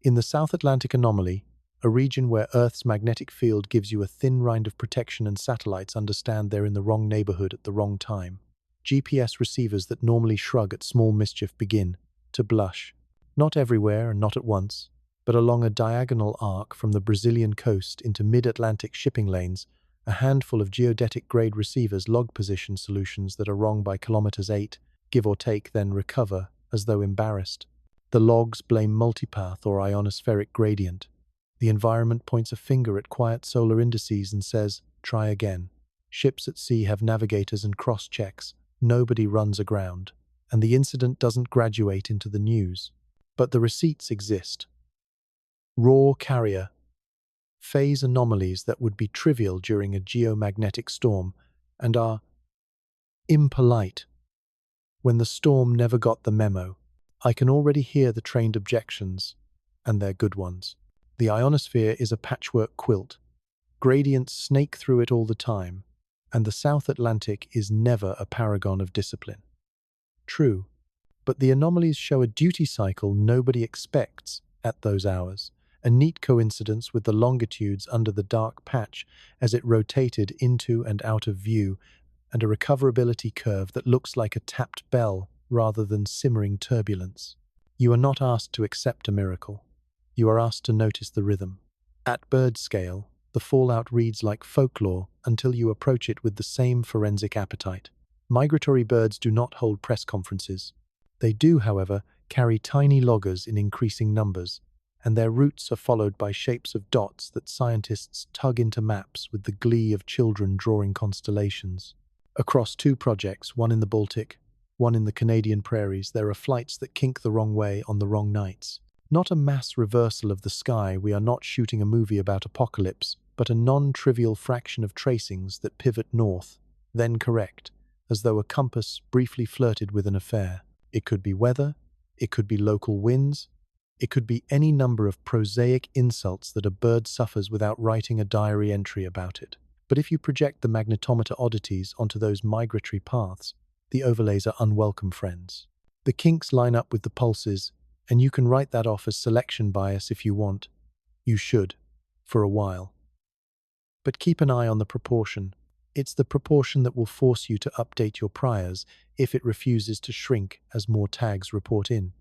In the South Atlantic anomaly, a region where Earth's magnetic field gives you a thin rind of protection and satellites understand they're in the wrong neighborhood at the wrong time, GPS receivers that normally shrug at small mischief begin to blush. Not everywhere and not at once, but along a diagonal arc from the Brazilian coast into mid-Atlantic shipping lanes, a handful of geodetic-grade receivers log position solutions that are wrong by kilometers 8, give or take, then recover, as though embarrassed. The logs blame multipath or ionospheric gradient. The environment points a finger at quiet solar indices and says, try again. Ships at sea have navigators and cross-checks. Nobody runs aground. And the incident doesn't graduate into the news. But the receipts exist. Raw carrier. Phase anomalies that would be trivial during a geomagnetic storm and are impolite. When the storm never got the memo, I can already hear the trained objections, and they're good ones. The ionosphere is a patchwork quilt. Gradients snake through it all the time, and the South Atlantic is never a paragon of discipline. True, but the anomalies show a duty cycle nobody expects at those hours, a neat coincidence with the longitudes under the dark patch as it rotated into and out of view, and a recoverability curve that looks like a tapped bell rather than simmering turbulence. You are not asked to accept a miracle. You are asked to notice the rhythm. At bird scale, the fallout reads like folklore until you approach it with the same forensic appetite. Migratory birds do not hold press conferences. They do, however, carry tiny loggers in increasing numbers, and their routes are followed by shapes of dots that scientists tug into maps with the glee of children drawing constellations. Across 2 projects, one in the Baltic, one in the Canadian prairies, there are flights that kink the wrong way on the wrong nights. Not a mass reversal of the sky, we are not shooting a movie about apocalypse, but a non-trivial fraction of tracings that pivot north, then correct, as though a compass briefly flirted with an affair. It could be weather, it could be local winds, it could be any number of prosaic insults that a bird suffers without writing a diary entry about it. But if you project the magnetometer oddities onto those migratory paths, the overlays are unwelcome friends. The kinks line up with the pulses, and you can write that off as selection bias if you want. You should, for a while. But keep an eye on the proportion. It's the proportion that will force you to update your priors if it refuses to shrink as more tags report in.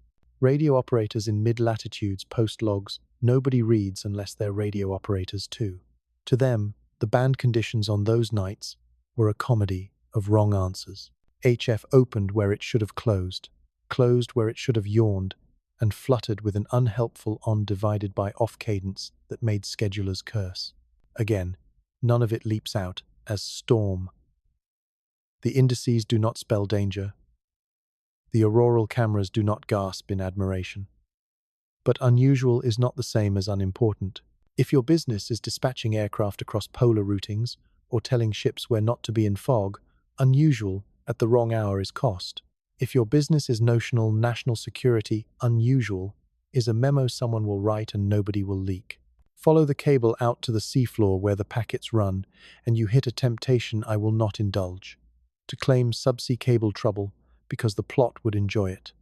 Radio operators in mid-latitudes post logs. Nobody reads unless they're radio operators too. To them, the band conditions on those nights were a comedy of wrong answers. HF opened where it should have closed where it should have yawned, and fluttered with an unhelpful on divided by off cadence that made schedulers curse. Again, none of it leaps out as storm. The indices do not spell danger. The auroral cameras do not gasp in admiration. But unusual is not the same as unimportant. If your business is dispatching aircraft across polar routings or telling ships where not to be in fog, unusual at the wrong hour is cost. If your business is notional national security, unusual is a memo someone will write and nobody will leak. Follow the cable out to the seafloor where the packets run, and you hit a temptation I will not indulge, to claim subsea cable trouble because the plot would enjoy it.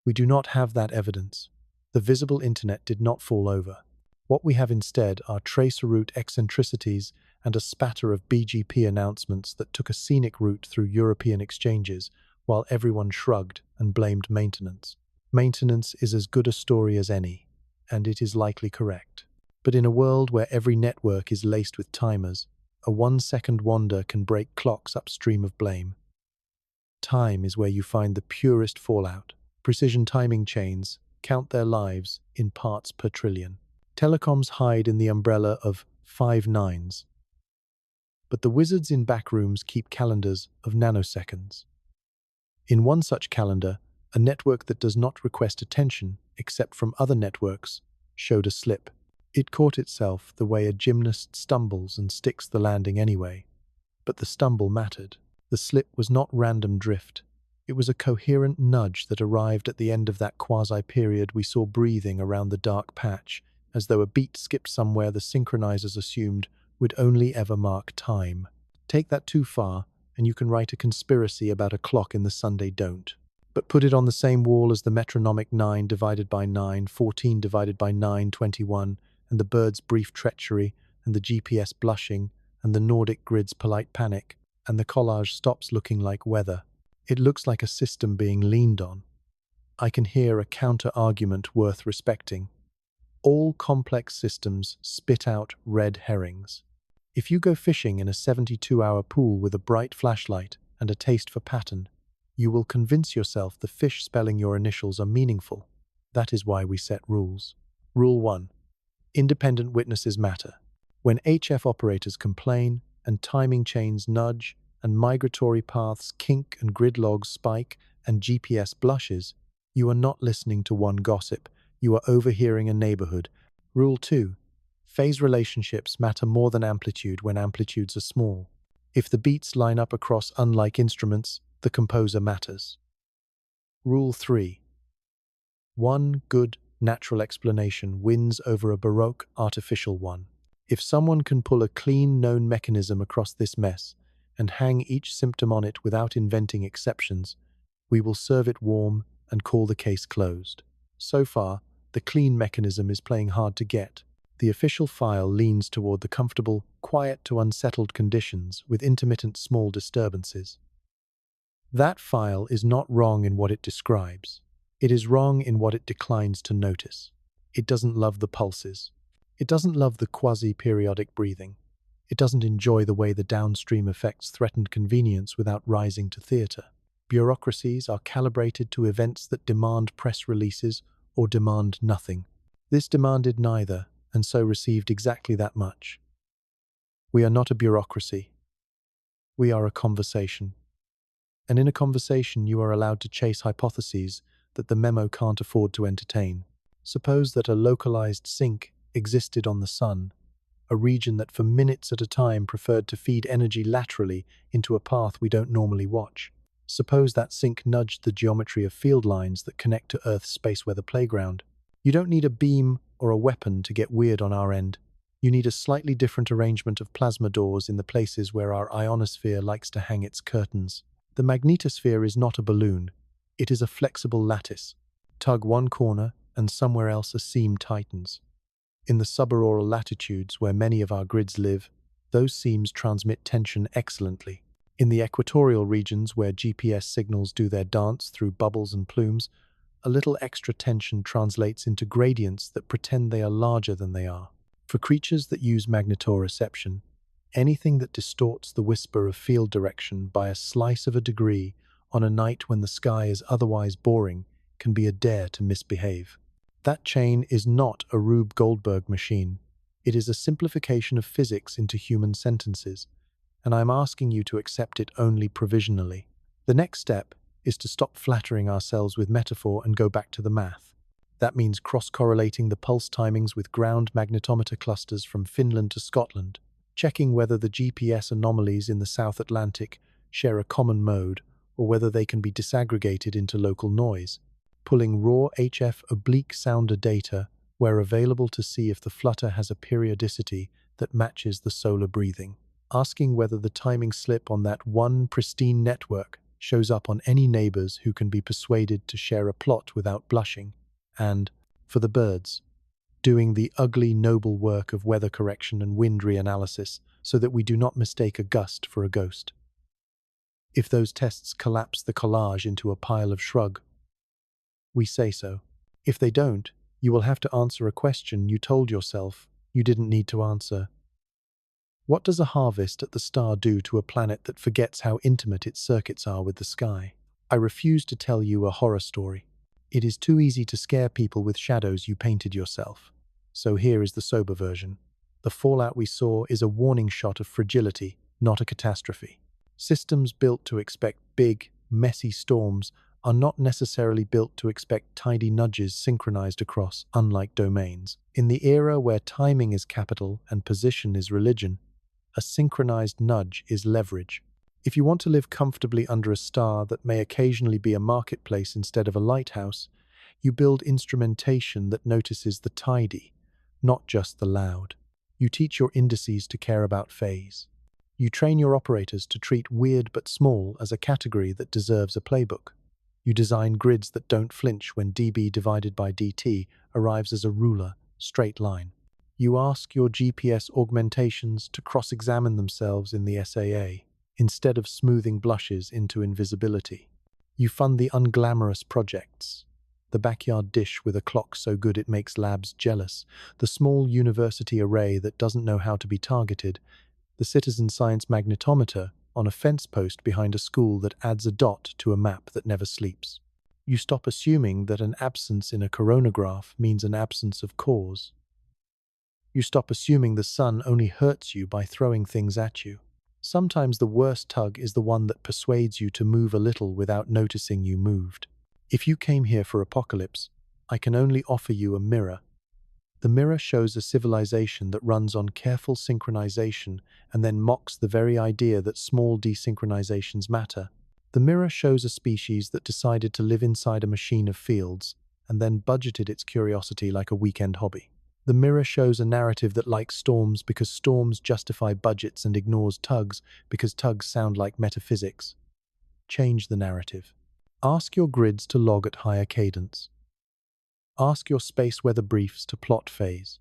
We do not have that evidence. The visible internet did not fall over. What we have instead are tracer route eccentricities and a spatter of BGP announcements that took a scenic route through European exchanges, while everyone shrugged and blamed maintenance. Maintenance is as good a story as any, and it is likely correct. But in a world where every network is laced with timers, a 1-second wander can break clocks upstream of blame. Time is where you find the purest fallout. Precision timing chains count their lives in parts per trillion. Telecoms hide in the umbrella of 5 nines, but the wizards in backrooms keep calendars of nanoseconds. In one such calendar, a network that does not request attention except from other networks showed a slip. It caught itself the way a gymnast stumbles and sticks the landing anyway. But the stumble mattered. The slip was not random drift. It was a coherent nudge that arrived at the end of that quasi-period we saw breathing around the dark patch, as though a beat skipped somewhere the synchronizers assumed would only ever mark time. Take that too far, and you can write a conspiracy about a clock in the Sunday don't. But put it on the same wall as the metronomic 9 divided by 9, 14 divided by 9, 21, and the bird's brief treachery, and the GPS blushing, and the Nordic grid's polite panic, and the collage stops looking like weather. It looks like a system being leaned on. I can hear a counter-argument worth respecting. All complex systems spit out red herrings. If you go fishing in a 72-hour pool with a bright flashlight and a taste for pattern, you will convince yourself the fish spelling your initials are meaningful. That is why we set rules. Rule 1. Independent witnesses matter. When HF operators complain, and timing chains nudge, and migratory paths kink and grid logs spike, and GPS blushes, you are not listening to one gossip, you are overhearing a neighborhood. Rule 2. Phase relationships matter more than amplitude when amplitudes are small. If the beats line up across unlike instruments, the composer matters. Rule 3. One good, natural explanation wins over a baroque, artificial one. If someone can pull a clean, known mechanism across this mess and hang each symptom on it without inventing exceptions, we will serve it warm and call the case closed. So far, the clean mechanism is playing hard to get. The official file leans toward the comfortable, quiet to unsettled conditions with intermittent small disturbances. That file is not wrong in what it describes. It is wrong in what it declines to notice. It doesn't love the pulses. It doesn't love the quasi-periodic breathing. It doesn't enjoy the way the downstream effects threaten convenience without rising to theater. Bureaucracies are calibrated to events that demand press releases or demand nothing. This demanded neither, and so received exactly that much. We are not a bureaucracy. We are a conversation. And in a conversation, you are allowed to chase hypotheses that the memo can't afford to entertain. Suppose that a localized sink existed on the sun, a region that for minutes at a time preferred to feed energy laterally into a path we don't normally watch. Suppose that sink nudged the geometry of field lines that connect to Earth's space weather playground. You don't need a beam or a weapon to get weird on our end. You need a slightly different arrangement of plasma doors in the places where our ionosphere likes to hang its curtains. The magnetosphere is not a balloon. It is a flexible lattice. Tug one corner, and somewhere else a seam tightens. In the subaraural latitudes where many of our grids live, those seams transmit tension excellently. In the equatorial regions where GPS signals do their dance through bubbles and plumes, a little extra tension translates into gradients that pretend they are larger than they are. For creatures that use magnetoreception, anything that distorts the whisper of field direction by a slice of a degree on a night when the sky is otherwise boring can be a dare to misbehave. That chain is not a Rube Goldberg machine. It is a simplification of physics into human sentences, and I'm asking you to accept it only provisionally. The next step is to stop flattering ourselves with metaphor and go back to the math. That means cross-correlating the pulse timings with ground magnetometer clusters from Finland to Scotland, checking whether the GPS anomalies in the South Atlantic share a common mode or whether they can be disaggregated into local noise, pulling raw HF oblique sounder data where available to see if the flutter has a periodicity that matches the solar breathing, asking whether the timing slip on that one pristine network shows up on any neighbors who can be persuaded to share a plot without blushing, and, for the birds, doing the ugly, noble work of weather correction and wind reanalysis so that we do not mistake a gust for a ghost. If those tests collapse the collage into a pile of shrug, we say so. If they don't, you will have to answer a question you told yourself you didn't need to answer. What does a harvest at the star do to a planet that forgets how intimate its circuits are with the sky? I refuse to tell you a horror story. It is too easy to scare people with shadows you painted yourself. So here is the sober version. The fallout we saw is a warning shot of fragility, not a catastrophe. Systems built to expect big, messy storms are not necessarily built to expect tidy nudges synchronized across unlike domains. In the era where timing is capital and position is religion, a synchronized nudge is leverage. If you want to live comfortably under a star that may occasionally be a marketplace instead of a lighthouse, you build instrumentation that notices the tidy, not just the loud. You teach your indices to care about phase. You train your operators to treat weird but small as a category that deserves a playbook. You design grids that don't flinch when dB divided by dt arrives as a ruler, straight line. You ask your GPS augmentations to cross-examine themselves in the SAA, instead of smoothing blushes into invisibility. You fund the unglamorous projects. The backyard dish with a clock so good it makes labs jealous, the small university array that doesn't know how to be targeted, the citizen science magnetometer on a fence post behind a school that adds a dot to a map that never sleeps. You stop assuming that an absence in a coronagraph means an absence of cause. You stop assuming the sun only hurts you by throwing things at you. Sometimes the worst tug is the one that persuades you to move a little without noticing you moved. If you came here for apocalypse, I can only offer you a mirror. The mirror shows a civilization that runs on careful synchronization and then mocks the very idea that small desynchronizations matter. The mirror shows a species that decided to live inside a machine of fields and then budgeted its curiosity like a weekend hobby. The mirror shows a narrative that likes storms because storms justify budgets and ignores tugs because tugs sound like metaphysics. Change the narrative. Ask your grids to log at higher cadence. Ask your space weather briefs to plot phase.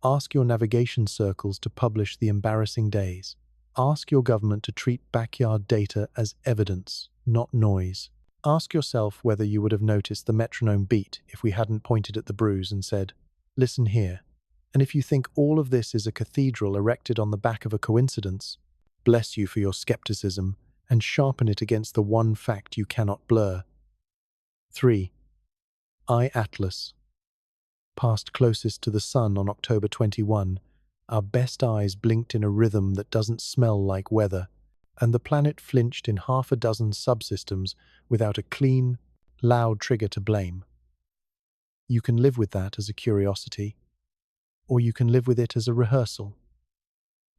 Ask your navigation circles to publish the embarrassing days. Ask your government to treat backyard data as evidence, not noise. Ask yourself whether you would have noticed the metronome beat if we hadn't pointed at the bruise and said, "Listen here." And if you think all of this is a cathedral erected on the back of a coincidence, bless you for your skepticism and sharpen it against the one fact you cannot blur. 3. I-Atlas. Passed closest to the sun on October 21, our best eyes blinked in a rhythm that doesn't smell like weather, and the planet flinched in half a dozen subsystems without a clean, loud trigger to blame. You can live with that as a curiosity, or you can live with it as a rehearsal.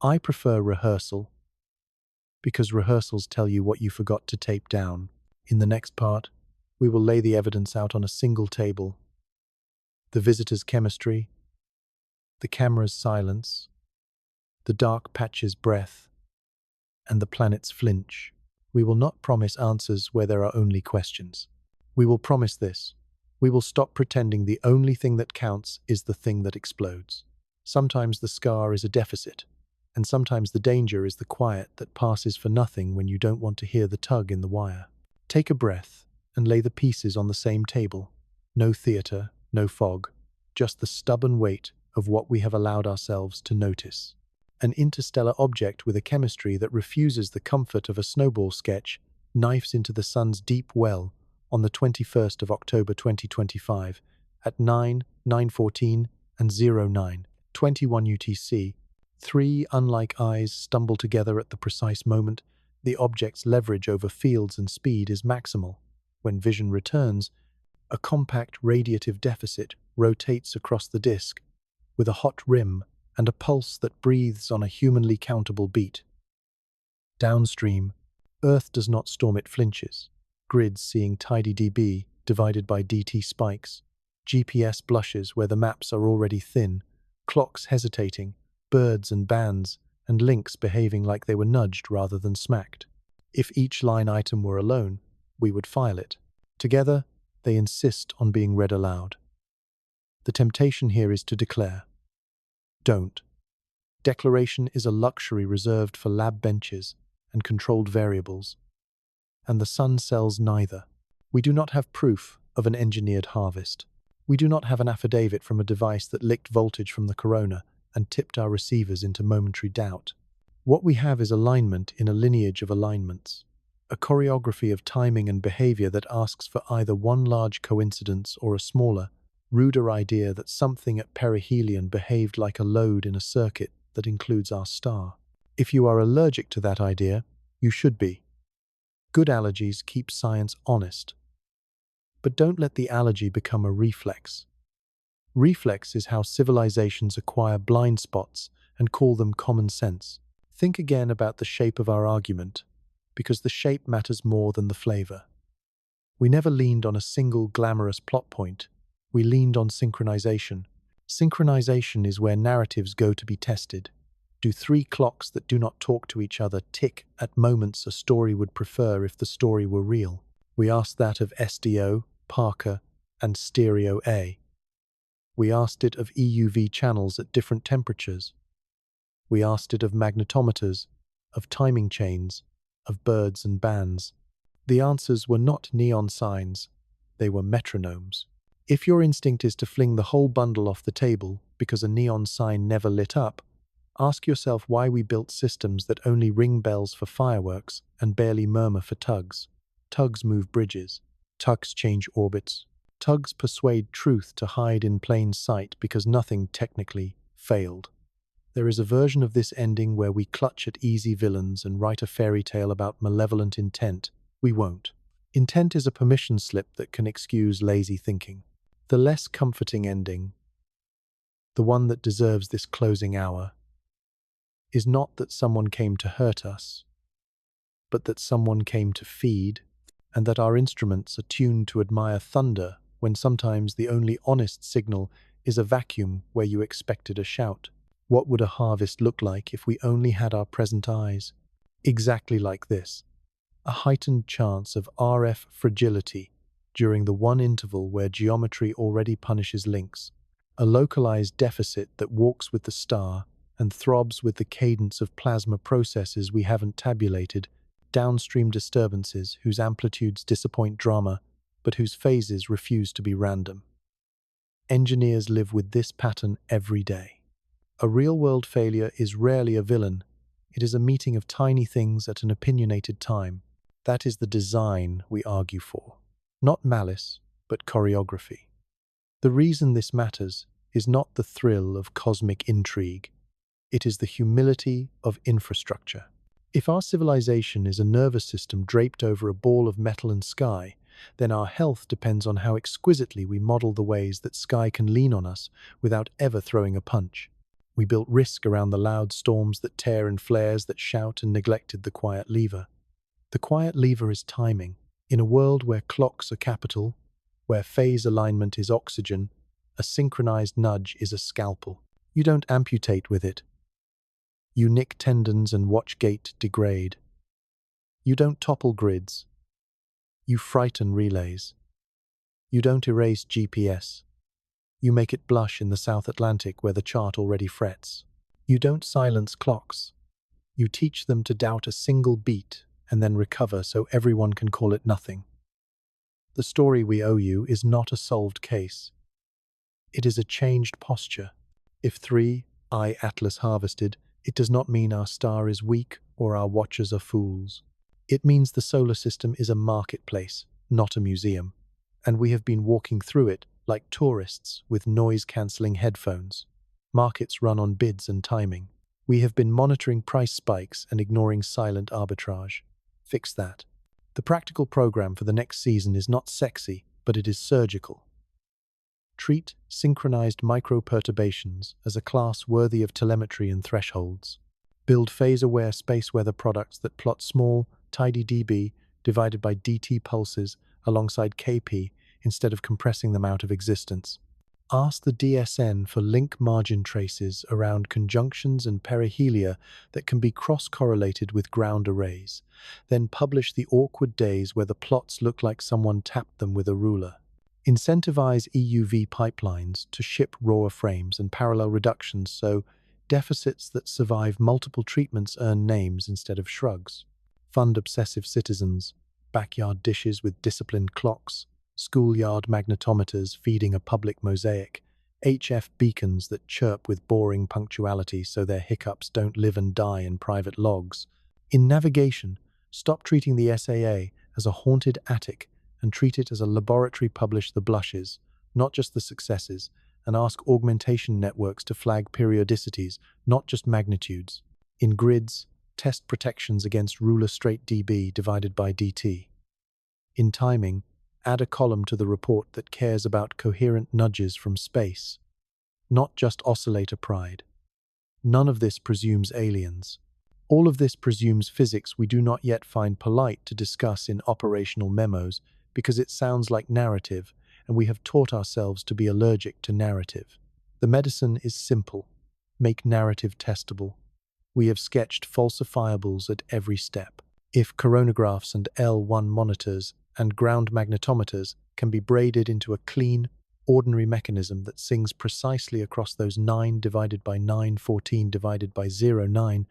I prefer rehearsal, because rehearsals tell you what you forgot to tape down. In the next part, we will lay the evidence out on a single table. The visitor's chemistry, the camera's silence, the dark patch's breath, and the planet's flinch. We will not promise answers where there are only questions. We will promise this. We will stop pretending the only thing that counts is the thing that explodes. Sometimes the scar is a deficit, and sometimes the danger is the quiet that passes for nothing when you don't want to hear the tug in the wire. Take a breath and lay the pieces on the same table. No theater, no fog, just the stubborn weight of what we have allowed ourselves to notice. An interstellar object with a chemistry that refuses the comfort of a snowball sketch knifes into the sun's deep well on the 21st of October 2025 at 9:14 and 09:21 UTC. Three unlike eyes stumble together at the precise moment. The object's leverage over fields and speed is maximal. When vision returns, a compact radiative deficit rotates across the disk with a hot rim and a pulse that breathes on a humanly countable beat. Downstream, Earth does not storm, it flinches. Grids seeing tidy dB divided by dt spikes. GPS blushes where the maps are already thin. Clocks hesitating. Birds and bands, and links behaving like they were nudged rather than smacked. If each line item were alone, we would file it. Together, they insist on being read aloud. The temptation here is to declare. Don't. Declaration is a luxury reserved for lab benches and controlled variables. And the sun sells neither. We do not have proof of an engineered harvest. We do not have an affidavit from a device that licked voltage from the corona and tipped our receivers into momentary doubt. What we have is alignment in a lineage of alignments, a choreography of timing and behavior that asks for either one large coincidence or a smaller, ruder idea that something at perihelion behaved like a load in a circuit that includes our star. If you are allergic to that idea, you should be. Good allergies keep science honest. But don't let the allergy become a reflex. Reflex is how civilizations acquire blind spots and call them common sense. Think again about the shape of our argument, because the shape matters more than the flavor. We never leaned on a single glamorous plot point. We leaned on synchronization. Synchronization is where narratives go to be tested. Do three clocks that do not talk to each other tick at moments a story would prefer if the story were real? We asked that of SDO, Parker, and Stereo A. We asked it of EUV channels at different temperatures. We asked it of magnetometers, of timing chains, of birds and bands. The answers were not neon signs, they were metronomes. If your instinct is to fling the whole bundle off the table because a neon sign never lit up, ask yourself why we built systems that only ring bells for fireworks and barely murmur for tugs. Tugs move bridges. Tugs change orbits. Tugs persuade truth to hide in plain sight because nothing technically failed. There is a version of this ending where we clutch at easy villains and write a fairy tale about malevolent intent. We won't. Intent is a permission slip that can excuse lazy thinking. The less comforting ending, the one that deserves this closing hour, is not that someone came to hurt us, but that someone came to feed, and that our instruments are tuned to admire thunder when sometimes the only honest signal is a vacuum where you expected a shout. What would a harvest look like if we only had our present eyes? Exactly like this. A heightened chance of RF fragility during the one interval where geometry already punishes links. A localized deficit that walks with the star and throbs with the cadence of plasma processes we haven't tabulated, downstream disturbances whose amplitudes disappoint drama, but whose phases refuse to be random. Engineers live with this pattern every day. A real-world failure is rarely a villain. It is a meeting of tiny things at an opinionated time. That is the design we argue for. Not malice, but choreography. The reason this matters is not the thrill of cosmic intrigue. It is the humility of infrastructure. If our civilization is a nervous system draped over a ball of metal and sky, then our health depends on how exquisitely we model the ways that sky can lean on us without ever throwing a punch. We built risk around the loud storms that tear and flares that shout and neglected the quiet lever. The quiet lever is timing. In a world where clocks are capital, where phase alignment is oxygen, a synchronized nudge is a scalpel. You don't amputate with it. You nick tendons and watch gait degrade. You don't topple grids. You frighten relays. You don't erase GPS. You make it blush in the South Atlantic where the chart already frets. You don't silence clocks. You teach them to doubt a single beat and then recover so everyone can call it nothing. The story we owe you is not a solved case. It is a changed posture. If 3I Atlas harvested, it does not mean our star is weak or our watchers are fools. It means the solar system is a marketplace, not a museum, and we have been walking through it like tourists with noise-cancelling headphones. Markets run on bids and timing. We have been monitoring price spikes and ignoring silent arbitrage. Fix that. The practical program for the next season is not sexy, but it is surgical. Treat synchronized microperturbations as a class worthy of telemetry and thresholds. Build phase-aware space weather products that plot small, tidy dB divided by dt pulses alongside kp instead of compressing them out of existence. Ask the DSN for link margin traces around conjunctions and perihelia that can be cross-correlated with ground arrays. Then publish the awkward days where the plots look like someone tapped them with a ruler. Incentivize EUV pipelines to ship rawer frames and parallel reductions so deficits that survive multiple treatments earn names instead of shrugs. Fund obsessive citizens, backyard dishes with disciplined clocks, schoolyard magnetometers feeding a public mosaic, HF beacons that chirp with boring punctuality so their hiccups don't live and die in private logs. In navigation, stop treating the SAA as a haunted attic and treat it as a laboratory. Publish the blushes, not just the successes, and ask augmentation networks to flag periodicities, not just magnitudes. In grids, test protections against ruler straight dB divided by dt. In timing, add a column to the report that cares about coherent nudges from space, not just oscillator pride. None of this presumes aliens. All of this presumes physics we do not yet find polite to discuss in operational memos because it sounds like narrative, and we have taught ourselves to be allergic to narrative. The medicine is simple. Make narrative testable. We have sketched falsifiables at every step. If coronagraphs and L1 monitors and ground magnetometers can be braided into a clean, ordinary mechanism that sings precisely across those 9 divided by 9, 14 divided by 0, 9,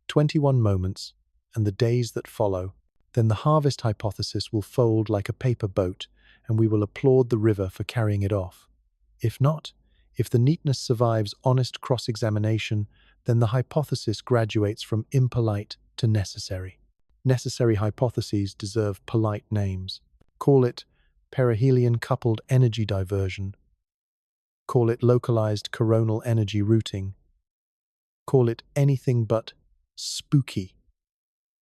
21 moments, and the days that follow, then the harvest hypothesis will fold like a paper boat, and we will applaud the river for carrying it off. If not, if the neatness survives honest cross-examination, then the hypothesis graduates from impolite to necessary. Necessary hypotheses deserve polite names. Call it perihelion coupled energy diversion. Call it localized coronal energy routing. Call it anything but spooky.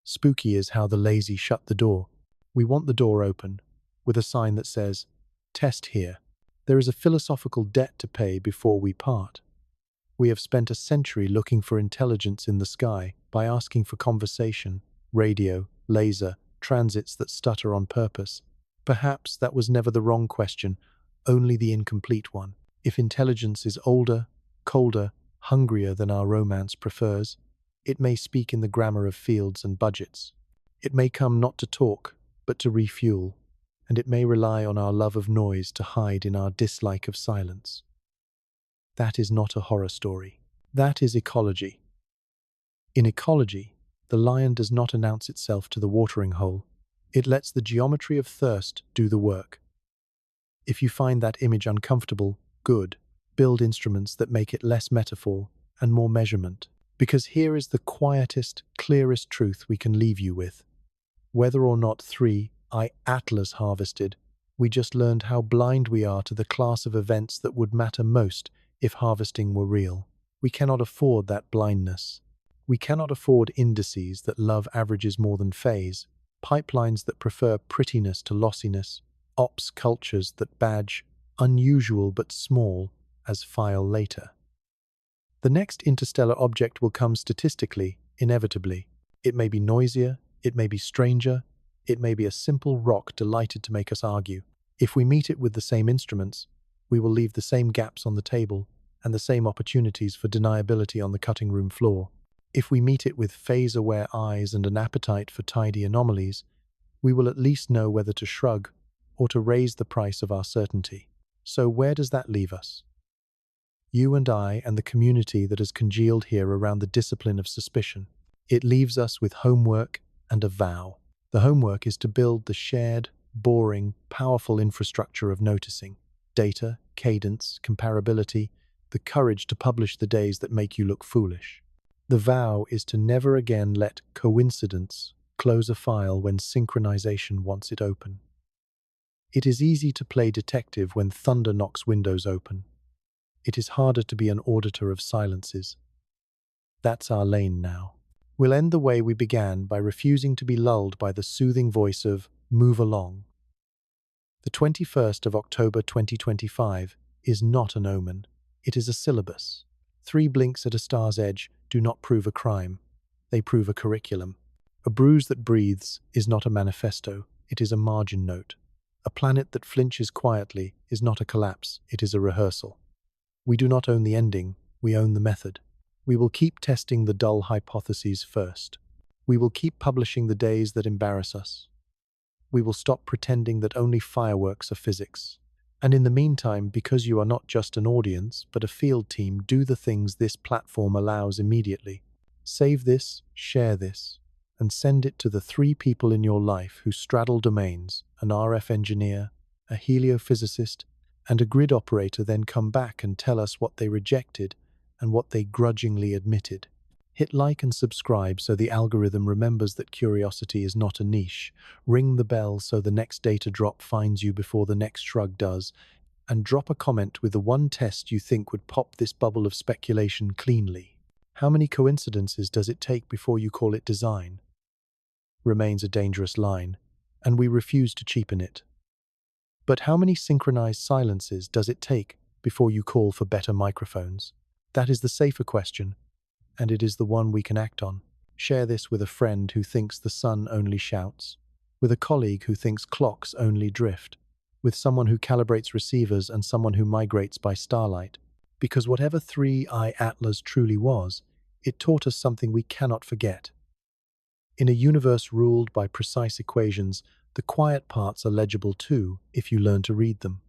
Spooky is how the lazy shut the door. We want the door open, with a sign that says, "Test here." There is a philosophical debt to pay before we part. We have spent a century looking for intelligence in the sky by asking for conversation, radio, laser, transits that stutter on purpose. Perhaps that was never the wrong question, only the incomplete one. If intelligence is older, colder, hungrier than our romance prefers, it may speak in the grammar of fields and budgets. It may come not to talk, but to refuel, and it may rely on our love of noise to hide in our dislike of silence. That is not a horror story. That is ecology. In ecology, the lion does not announce itself to the watering hole. It lets the geometry of thirst do the work. If you find that image uncomfortable, good. Build instruments that make it less metaphor and more measurement. Because here is the quietest, clearest truth we can leave you with. Whether or not 3I Atlas harvested, we just learned how blind we are to the class of events that would matter most if harvesting were real. We cannot afford that blindness. We cannot afford indices that love averages more than phase, pipelines that prefer prettiness to lossiness, ops cultures that badge unusual but small as file later. The next interstellar object will come statistically, inevitably. It may be noisier, it may be stranger, it may be a simple rock delighted to make us argue. If we meet it with the same instruments, we will leave the same gaps on the table and the same opportunities for deniability on the cutting room floor. If we meet it with phase-aware eyes and an appetite for tidy anomalies, we will at least know whether to shrug or to raise the price of our certainty. So where does that leave us? You and I and the community that has congealed here around the discipline of suspicion. It leaves us with homework and a vow. The homework is to build the shared, boring, powerful infrastructure of noticing. Data, cadence, comparability, the courage to publish the days that make you look foolish. The vow is to never again let coincidence close a file when synchronization wants it open. It is easy to play detective when thunder knocks windows open. It is harder to be an auditor of silences. That's our lane now. We'll end the way we began by refusing to be lulled by the soothing voice of "move along." The 21st of October 2025 is not an omen. It is a syllabus. 3 blinks at a star's edge do not prove a crime. They prove a curriculum. A bruise that breathes is not a manifesto. It is a margin note. A planet that flinches quietly is not a collapse. It is a rehearsal. We do not own the ending, we own the method. We will keep testing the dull hypotheses first. We will keep publishing the days that embarrass us. We will stop pretending that only fireworks are physics. And in the meantime, because you are not just an audience, but a field team, do the things this platform allows immediately. Save this, share this, and send it to the 3 people in your life who straddle domains, an RF engineer, a heliophysicist, and a grid operator. Then come back and tell us what they rejected and what they grudgingly admitted. Hit like and subscribe so the algorithm remembers that curiosity is not a niche. Ring the bell so the next data drop finds you before the next shrug does. and drop a comment with the one test you think would pop this bubble of speculation cleanly. How many coincidences does it take before you call it design? Remains a dangerous line, and we refuse to cheapen it. But how many synchronized silences does it take before you call for better microphones? That is the safer question, and it is the one we can act on. Share this with a friend who thinks the sun only shouts, with a colleague who thinks clocks only drift, with someone who calibrates receivers and someone who migrates by starlight. Because whatever 3i Atlas truly was, it taught us something we cannot forget. In a universe ruled by precise equations, the quiet parts are legible too if you learn to read them.